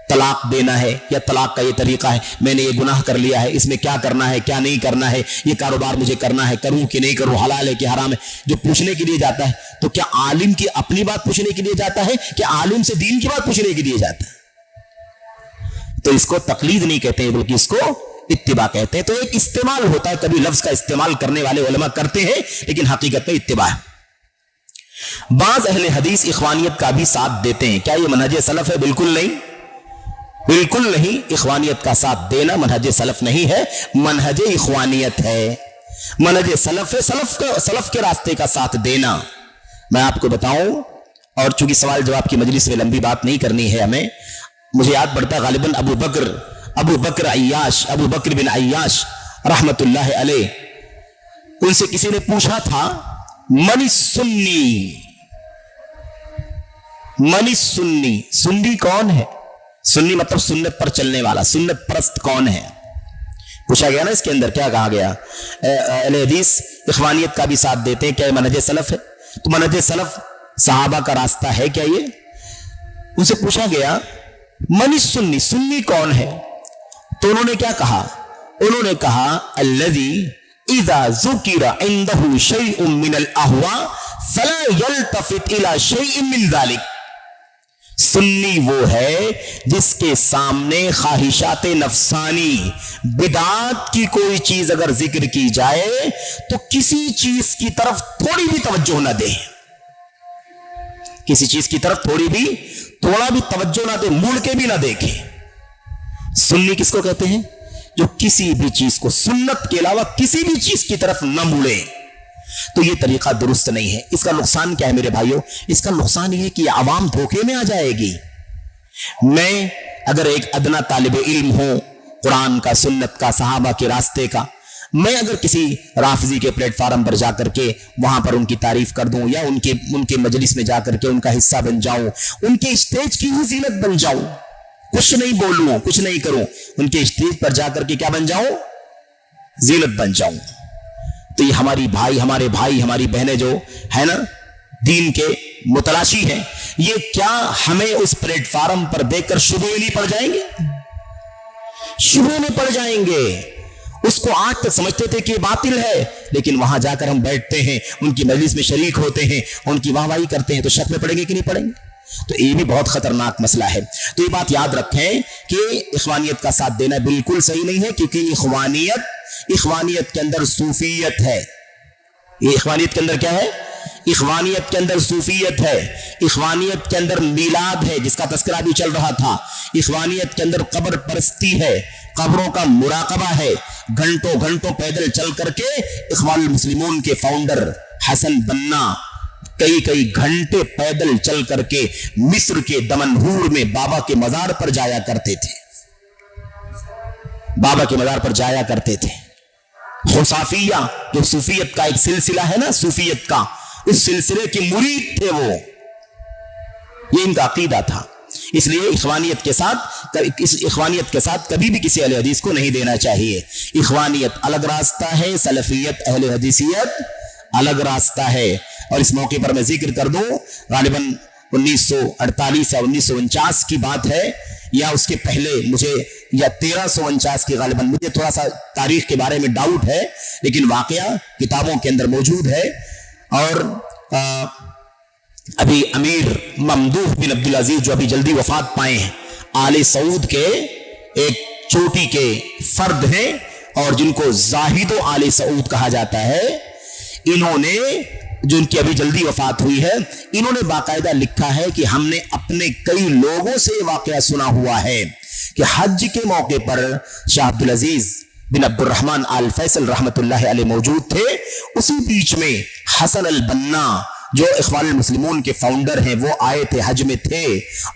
طلاق دینا ہے یا طلاق کا یہ طریقہ ہے, میں نے یہ گناہ کر لیا ہے, اس میں کیا کرنا ہے, کیا نہیں کرنا ہے, یہ کاروبار مجھے کرنا ہے, کروں کہ نہیں کروں, حلال ہے کہ حرام ہے. جو پوچھنے کے لیے جاتا ہے تو کیا عالم کی اپنی بات پوچھنے کے لیے جاتا ہے کہ عالم سے دین کی بات پوچھنے کے لیے جاتا ہے؟ تو اس کو تقلید نہیں کہتے ہیں بلکہ اس کو اتباع کہتے ہیں. تو ایک استعمال ہوتا ہے, کبھی لفظ کا استعمال کرنے والے علماء کرتے ہیں لیکن حقیقت میں اتباع ہے. بعض اہل حدیث اخوانیت کا بھی ساتھ دیتے ہیں. کیا یہ منہج سلف ہے؟ بالکل نہیں, بالکل نہیں. اخوانیت کا ساتھ دینا منہج سلف نہیں ہے, منہج اخوانیت ہے, منہج سلف ہے. سلف کے راستے کا ساتھ دینا. میں آپ کو بتاؤں, اور چونکہ سوال جواب کی مجلس میں لمبی بات نہیں کرنی ہے ہمیں, مجھے یاد پڑتا غالباً ابو بکر بن عیاش رحمت اللہ علیہ, ان سے کسی نے پوچھا تھا من السنی, سنی کون ہے؟ سنی مطلب سنت پر چلنے والا, سنت پرست کون ہے؟ پوچھا گیا نا. اس کے اندر کیا کہا گیا؟ اہل حدیث اخوانیت کا بھی ساتھ دیتے ہیں, کیا یہ منہج سلف ہے؟ تو منہج سلف صحابہ کا راستہ ہے کیا یہ؟ ان سے پوچھا گیا من السنی, سنی کون ہے؟ تو انہوں نے کیا کہا؟ انہوں نے کہا الذی اذا ذکر عنده شیء من الاہواء فلا یلتفت الى شیء من ذلک. سنی وہ ہے جس کے سامنے خواہشات نفسانی, بدعات کی کوئی چیز اگر ذکر کی جائے تو کسی چیز کی طرف تھوڑی بھی توجہ نہ دے, کسی چیز کی طرف تھوڑا بھی توجہ نہ دے, مڑ کے بھی نہ دیکھے. سنی کس کو کہتے ہیں؟ جو کسی بھی چیز کو سنت کے علاوہ کسی بھی چیز کی طرف نہ مڑے. تو یہ طریقہ درست نہیں ہے. اس کا نقصان کیا ہے میرے بھائیوں؟ اس کا نقصان یہ ہے کہ عوام دھوکے میں آ جائے گی. میں اگر ایک ادنا طالب علم ہوں قرآن کا, سنت کا, صحابہ کے راستے کا, میں اگر کسی رافضی کے پلیٹ فارم پر جا کر کے وہاں پر ان کی تعریف کر دوں یا ان کے مجلس میں جا کر کے ان کا حصہ بن جاؤں, ان کے اسٹیج کی ہی زینت بن جاؤں, کچھ نہیں بولوں, کچھ نہیں کروں, ان کے اسٹیج پر جا کر کے کیا بن جاؤں؟ زینت بن جاؤں. تو یہ ہمارے بھائی ہماری بہنیں جو ہے نا دین کے متلاشی ہیں, یہ کیا ہمیں اس پلیٹ فارم پر دیکھ کر شبہے نہیں پڑ جائیں گے؟ شبہے میں پڑ جائیں گے. اس کو آج تک سمجھتے تھے کہ یہ باطل ہے، لیکن وہاں جا کر ہم بیٹھتے ہیں، ان کی مجلس میں شریک ہوتے ہیں، ان کی واہواہی کرتے ہیں، تو شک میں پڑیں گے کہ نہیں پڑیں گے؟ تو یہ بھی بہت خطرناک مسئلہ ہے۔ تو یہ بات یاد رکھیں کہ اخوانیت کا ساتھ دینا بالکل صحیح نہیں ہے، کیونکہ اخوانیت کے اندر صوفیت ہے۔ یہ اخوانیت کے اندر کیا ہے؟ اخوانیت کے اندر صوفیت ہے، اخوانیت کے اندر میلاد ہے جس کا تذکرہ بھی چل رہا تھا، اخوانیت کے اندر قبر پرستی ہے، قبروں کا مراقبہ ہے، گھنٹوں گھنٹوں پیدل چل کر کے اخوان المسلمون کے فاؤنڈر حسن بنا کئی گھنٹے پیدل چل کر کے مصر کے دمنہور میں بابا کے مزار پر جایا کرتے تھے، بابا کے مزار پر جایا کرتے تھے۔ خصافیہ جو صوفیت کا ایک سلسلہ ہے نا، صوفیت کا، اس سلسلے کے مرید تھے وہ، یہ ان کا عقیدہ تھا۔ اس لیے اخوانیت کے ساتھ کبھی بھی کسی اہل حدیث کو نہیں دینا چاہیے۔ اخوانیت الگ راستہ ہے، سلفیت اہل حدیثیت الگ راستہ ہے۔ اور اس موقع پر میں ذکر کر دوں، غالباً 1948 یا 1949 کی بات ہے، یا اس کے پہلے مجھے، یا 1349 کی غالباً، مجھے تھوڑا سا تاریخ کے بارے میں ڈاؤٹ ہے، لیکن واقعہ کتابوں کے اندر موجود ہے۔ اور ابھی امیر ممدوح بن عبدالعزیز جو ابھی جلدی وفات پائے ہیں، آل سعود کے ایک چوٹی کے فرد ہیں، اور جن کو زاہد و آل سعود کہا جاتا ہے، انہوں نے، جو ان کی ابھی جلدی وفات ہوئی ہے، انہوں نے باقاعدہ لکھا ہے کہ ہم نے اپنے کئی لوگوں سے یہ واقعہ سنا ہوا ہے کہ حج کے موقع پر شاہ عبدالعزیز بن عبد الرحمن آل فیصل رحمت اللہ علیہ موجود تھے، اسی بیچ میں حسن البنا جو اخوان المسلمون کے فاؤنڈر ہیں وہ آئے تھے، حج میں تھے،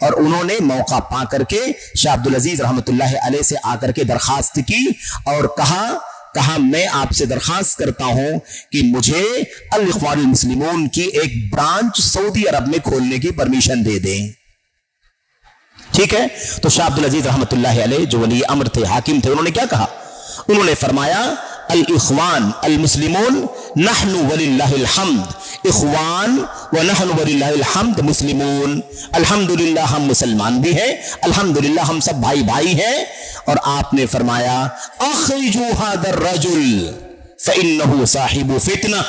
اور انہوں نے موقع پا کر کے شاہ عبدالعزیز رحمت اللہ علیہ سے آ کر کے درخواست کی اور کہا میں آپ سے درخواست کرتا ہوں کہ مجھے الاخوان المسلمون کی ایک برانچ سعودی عرب میں کھولنے کی پرمیشن دے دیں۔ ٹھیک ہے، تو شاہ عبدالعزیز رحمت اللہ علیہ جو ولی امر تھے، حاکم تھے، انہوں نے کیا کہا؟ انہوں نے فرمایا الاخوان المسلمون نحن وللہ الحمد، اخوان ونحن وللہ الحمد مسلمون، الحمدللہ ہم مسلمان بھی ہیں، الحمدللہ ہم سب بھائی بھائی ہیں۔ اور آپ نے فرمایا اخرجوا هذا الرجل فانه صاحب فتنہ،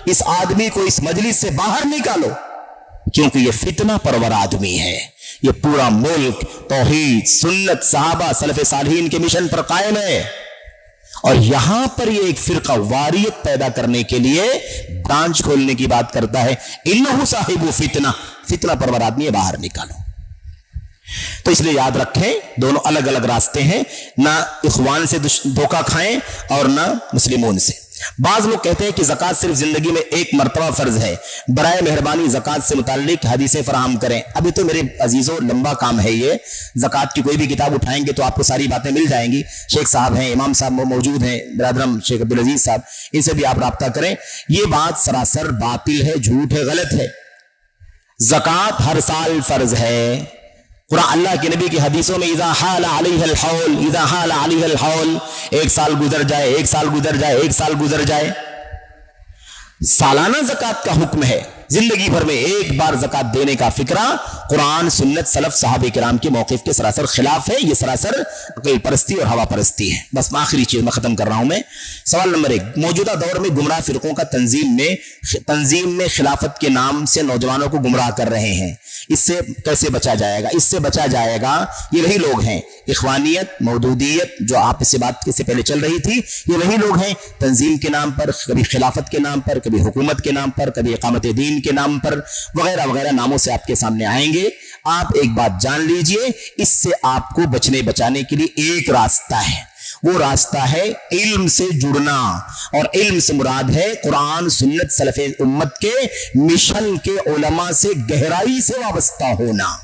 اس آدمی کو اس مجلس سے باہر نکالو، کیونکہ یہ فتنہ پرور آدمی ہے، یہ پورا ملک توحید، سنت، صحابہ، سلف صالحین کے مشن پر قائم ہے، اور یہاں پر یہ ایک فرقہ واریت پیدا کرنے کے لیے برانچ کھولنے کی بات کرتا ہے۔ انہ صاحب فتنہ، فتنہ پرور آدمی ہے، باہر نکالو۔ تو اس لیے یاد رکھیں، دونوں الگ الگ راستے ہیں، نہ اخوان سے دھوکہ کھائیں اور نہ مسلمون سے۔ بعض لوگ کہتے ہیں کہ زکوٰۃ صرف زندگی میں ایک مرتبہ فرض ہے، برائے مہربانی زکوٰۃ سے متعلق حدیثیں فراہم کریں۔ ابھی تو میرے عزیزوں لمبا کام ہے یہ، زکوٰۃ کی کوئی بھی کتاب اٹھائیں گے تو آپ کو ساری باتیں مل جائیں گی۔ شیخ صاحب ہیں، امام صاحب موجود ہیں، برادرم شیخ عبدالعزیز صاحب، ان سے بھی آپ رابطہ کریں۔ یہ بات سراسر باطل ہے، جھوٹ ہے، غلط ہے۔ زکوٰۃ ہر سال فرض ہے۔ قرآن اللہ کے نبی کی حدیثوں میں اذا حال علیہ الحول، اذا حال علیہ الحول، ایک سال گزر جائے، ایک سال گزر جائے، ایک سال گزر جائے۔ سالانہ زکوٰۃ کا حکم ہے، زندگی بھر میں ایک بار زکوٰۃ دینے کا فکرہ قرآن، سنت، سلف، صحابہ کرام کے موقف کے سراسر خلاف ہے۔ یہ سراسر عقل پرستی اور ہوا پرستی ہے۔ بس آخری چیز میں ختم کر رہا ہوں میں۔ سوال نمبر 1، موجودہ دور میں گمراہ فرقوں کا تنظیم میں خلافت کے نام سے نوجوانوں کو گمراہ کر رہے ہیں، اس سے کیسے بچا جائے گا؟ اس سے بچا جائے گا، یہ وہی لوگ ہیں، اخوانیت، مودودیت، جو آپ اس سے بات سے پہلے چل رہی تھی، یہ وہی لوگ ہیں، تنظیم کے نام پر، کبھی خلافت کے نام پر، کبھی حکومت کے نام پر، کبھی اقامت دین کے نام پر، وغیرہ وغیرہ ناموں سے آپ کے سامنے آئیں گے۔ آپ ایک بات جان لیجئے، اس سے آپ کو بچانے کے لیے ایک راستہ ہے، وہ راستہ ہے علم سے جڑنا، اور علم سے مراد ہے قرآن، سنت، سلف امت کے مشن کے علماء سے گہرائی سے وابستہ ہونا،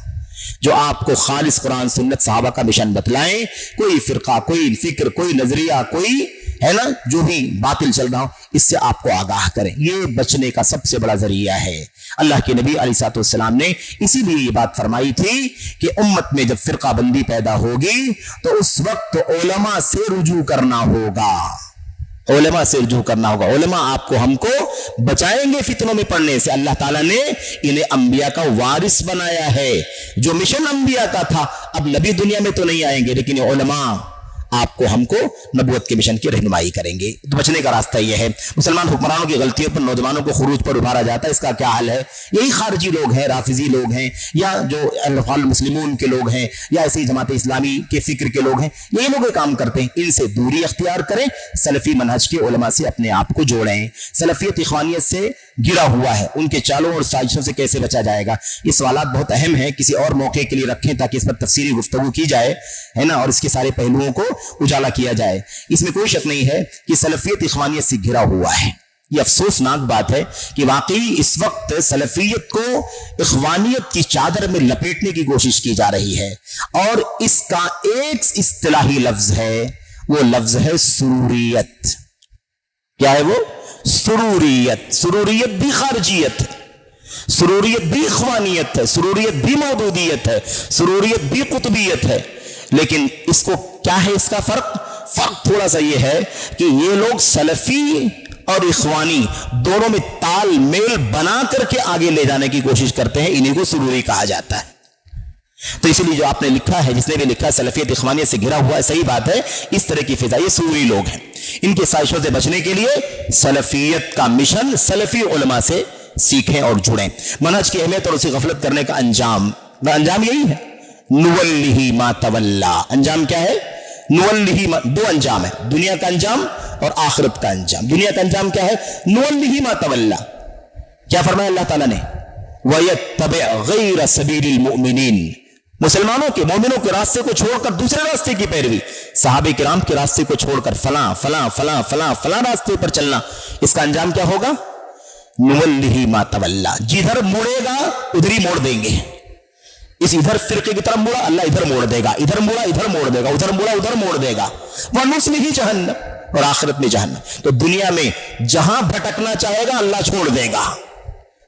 جو آپ کو خالص قرآن، سنت، صحابہ کا مشن بتلائیں۔ کوئی فرقہ، کوئی فکر، کوئی نظریہ، کوئی ہے نا جو بھی باطل چل رہا ہو، اس سے آپ کو آگاہ کریں۔ یہ بچنے کا سب سے بڑا ذریعہ ہے۔ اللہ کے نبی علیہ الصلوۃ والسلام نے اسی لیے یہ بات فرمائی تھی کہ امت میں جب فرقہ بندی پیدا ہوگی تو اس وقت علماء سے رجوع کرنا ہوگا، علماء سے رجوع کرنا ہوگا۔ علماء آپ کو، ہم کو بچائیں گے فتنوں میں پڑنے سے۔ اللہ تعالیٰ نے انہیں انبیاء کا وارث بنایا ہے، جو مشن انبیاء کا تھا۔ اب نبی دنیا میں تو نہیں آئیں گے، لیکن علماء آپ کو ہم کو نبوت کے مشن کی رہنمائی کریں گے۔ تو بچنے کا راستہ یہ ہے۔ مسلمان حکمرانوں کی غلطیوں پر نوجوانوں کو خروج پر ابھارا جاتا ہے، اس کا کیا حل ہے؟ یہی خارجی لوگ ہیں، رافضی لوگ ہیں، یا جو الاخوان المسلمون کے لوگ ہیں، یا ایسی جماعت اسلامی کے فکر کے لوگ ہیں، یہی لوگ یہ کام کرتے ہیں۔ ان سے دوری اختیار کریں، سلفی منہج کے علماء سے اپنے آپ کو جوڑیں۔ سلفیت اخوانیت سے گرا ہوا ہے، ان کے چالوں اور سازشوں سے کیسے بچا جائے گا؟ یہ سوالات بہت اہم ہیں، کسی اور موقع کے لیے رکھیں تاکہ اس پر تفصیلی گفتگو کی جائے، ہے نا، اور اس کے سارے پہلوؤں کو اجالا کیا جائے۔ اس میں کوئی شک نہیں ہے کہ سلفیت اخوانیت سے گرا ہوا ہے۔ یہ افسوسناک بات ہے کہ واقعی اس وقت سلفیت کو اخوانیت کی چادر میں لپیٹنے کی کوشش کی جا رہی ہے، اور اس کا ایک اصطلاحی لفظ ہے، وہ لفظ ہے سروریت۔ کیا ہے وہ؟ سروریت۔ سروریت بھی خارجیت ہے، سروریت بھی اخوانیت ہے، سروریت بھی مودودیت ہے، سروریت بھی قطبیت ہے، لیکن اس کو کیا ہے اس کا فرق تھوڑا سا یہ ہے کہ یہ لوگ سلفی اور اخوانی دونوں میں تال میل بنا کر کے آگے لے جانے کی کوشش کرتے ہیں، انہیں کو سروری کہا جاتا ہے۔ تو اسی لیے جو آپ نے لکھا ہے، جس نے بھی لکھا ہے سلفیت اخوانیت سے گھرا ہوا ہے، صحیح بات ہے، اس طرح کی فضا، یہ سروری لوگ ہیں۔ ان کے سازشوں سے بچنے کے لیے سلفیت کا مشن سلفی علماء سے سیکھیں اور جڑیں۔ منہج کی اہمیت اور اسے غفلت کرنے کا انجام یہی ہے، نولہ ما تولا۔ انجام کیا ہے؟ نولہ ما، دو انجام ہے، دنیا کا انجام اور آخرت کا انجام۔ دنیا کا انجام کیا ہے؟ نولہ ما تولا۔ کیا فرمایا اللہ تعالیٰ نے؟ وَيَتَّبِعْ غَيْرَ سَبِيلِ الْمُؤْمِنِينَ۔ مسلمانوں کے، مومنوں کے راستے کو چھوڑ کر دوسرے راستے کی پیروی، صحابہ کرام کے راستے کو چھوڑ کر فلاں فلاں فلاں فلاں فلاں راستے پر چلنا، اس کا انجام کیا ہوگا؟ نولہ ما تولا۔ جدھر مڑے گا ادھر ہی موڑ دیں گے۔ اس ادھر فرقے کی طرف مڑا، اللہ ادھر موڑ دے گا، ادھر مڑا ادھر موڑ دے گا، ادھر مڑا ادھر موڑ دے گا۔ وَنُصْلِهِ جہنم، اور آخرت میں جہنم۔ تو دنیا میں جہاں بھٹکنا چاہے گا اللہ چھوڑ دے گا،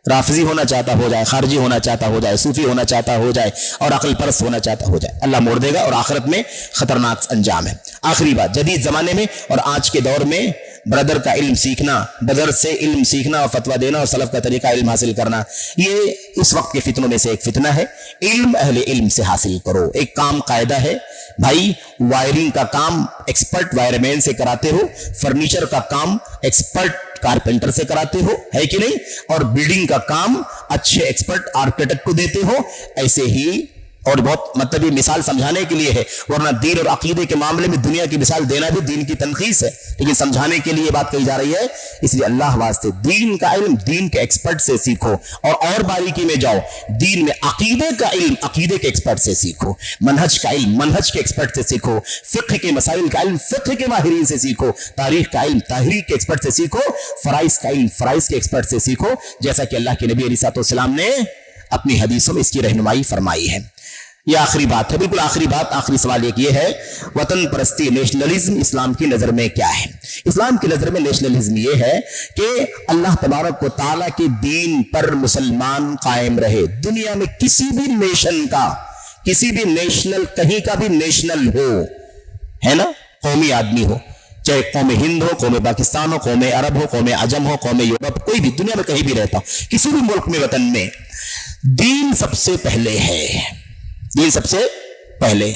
رافضی ہونا چاہتا ہو جائے، خارجی ہونا چاہتا ہو جائے، صوفی ہونا چاہتا ہو جائے، اور عقل پرست ہونا چاہتا ہو جائے، اللہ موڑ دے گا، اور آخرت میں خطرناک انجام ہے۔ آخری بات، جدید زمانے میں اور آج کے دور میں برادر کا علم سیکھنا، بدر سے علم سیکھنا اور فتویٰ دینا اور سلف کا طریقہ علم حاصل کرنا، یہ اس وقت کے فتنوں میں سے ایک فتنہ ہے۔ علم اہل علم سے حاصل کرو۔ ایک کام قاعدہ ہے بھائی، وائرنگ کا کام ایکسپرٹ وائر مین سے کراتے ہو، فرنیچر کا کام ایکسپرٹ کارپینٹر سے کراتے ہو، ہے کہ نہیں، اور بلڈنگ کا کام اچھے ایکسپرٹ آرکیٹیکٹ کو دیتے ہو، ایسے ہی، اور بہت مطلب یہ مثال سمجھانے کے لیے ہے، ورنہ دین اور عقیدے کے معاملے میں دنیا کی مثال دینا بھی دین کی تنخیص ہے، لیکن سمجھانے کے لیے بات کہی جا رہی ہے۔ اس لیے اللہ واسطے دین کا علم دین کے ایکسپرٹ سے سیکھو، اور باریکی میں جاؤ، دین میں عقیدے کا علم عقیدے کے ایکسپرٹ سے سیکھو، منہج کا علم منہج کے ایکسپرٹ سے سیکھو، فقہ کے مسائل کا علم فقہ کے ماہرین سے سیکھو، تاریخ کا علم تاریخ کے ایکسپرٹ سے سیکھو، فرائض کا علم فرائض کے ایکسپرٹ سے سیکھو، جیسا کہ اللہ کے نبی علیہ السلام نے اپنی حدیثوں میں اس کی رہنمائی فرمائی ہے۔ یہ آخری بات ہے، بالکل آخری بات، آخری سوال ایک یہ ہے، وطن پرستی نیشنلزم اسلام کی نظر میں کیا ہے؟ اسلام کی نظر میں نیشنلزم یہ ہے کہ اللہ تبارک و تعالیٰ کے دین پر مسلمان قائم رہے، دنیا میں کسی بھی نیشن کا، کسی بھی نیشنل، کہیں کا بھی نیشنل ہو، ہے نا، قومی آدمی ہو، چاہے قوم ہند ہو، قوم پاکستان ہو، قوم عرب ہو، قوم عجم ہو، قوم یورپ، کوئی بھی دنیا میں کہیں بھی رہتا ہو، کسی بھی ملک میں، وطن میں، دین سب سے پہلے ہے، دین سب سے پہلے۔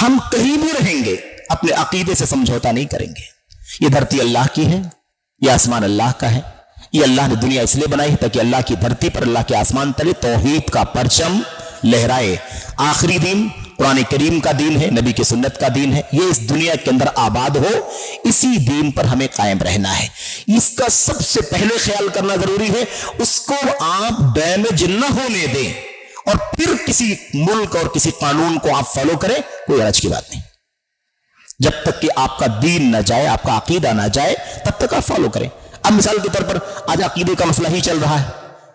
ہم کہیں بھی رہیں گے اپنے عقیدے سے سمجھوتا نہیں کریں گے۔ یہ دھرتی اللہ کی ہے، یہ آسمان اللہ کا ہے، یہ اللہ نے دنیا اس لیے بنائی تاکہ اللہ کی دھرتی پر، اللہ کے آسمان تلے توحید کا پرچم لہرائے۔ آخری دین قرآن کریم کا دین ہے، نبی کی سنت کا دین ہے، یہ اس دنیا کے اندر آباد ہو، اسی دین پر ہمیں قائم رہنا ہے۔ اس کا سب سے پہلے خیال کرنا ضروری ہے، اس کو آپ ڈیمیج نہ ہونے دیں، اور پھر کسی ملک اور کسی قانون کو آپ فالو کریں، کوئی حرج کی بات نہیں۔ جب تک کہ آپ کا دین نہ جائے، آپ کا عقیدہ نہ جائے، تب تک آپ فالو کریں۔ اب مثال کے طور پر آج عقیدے کا مسئلہ ہی چل رہا ہے،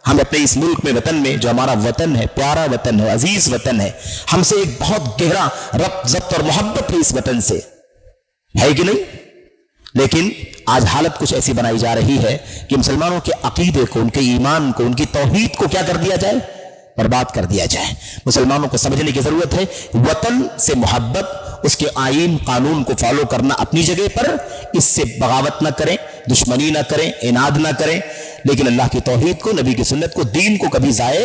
ہم اپنے اس ملک میں، وطن میں، جو ہمارا وطن ہے، پیارا وطن ہے، عزیز وطن ہے، ہم سے ایک بہت گہرا ربط ضبط اور محبت ہے اس وطن سے، ہے کہ نہیں؟ لیکن آج حالت کچھ ایسی بنائی جا رہی ہے کہ مسلمانوں کے عقیدے کو، ان کے ایمان کو، ان کی توحید کو کیا کر دیا جائے؟ برباد کر دیا جائے۔ مسلمانوں کو سمجھنے کی ضرورت ہے، وطن سے محبت، اس کے آئین قانون کو فالو کرنا اپنی جگہ پر، اس سے بغاوت نہ کریں، دشمنی نہ کریں، عناد نہ کریں، لیکن اللہ کی توحید کو، نبی کی سنت کو، دین کو کبھی ضائع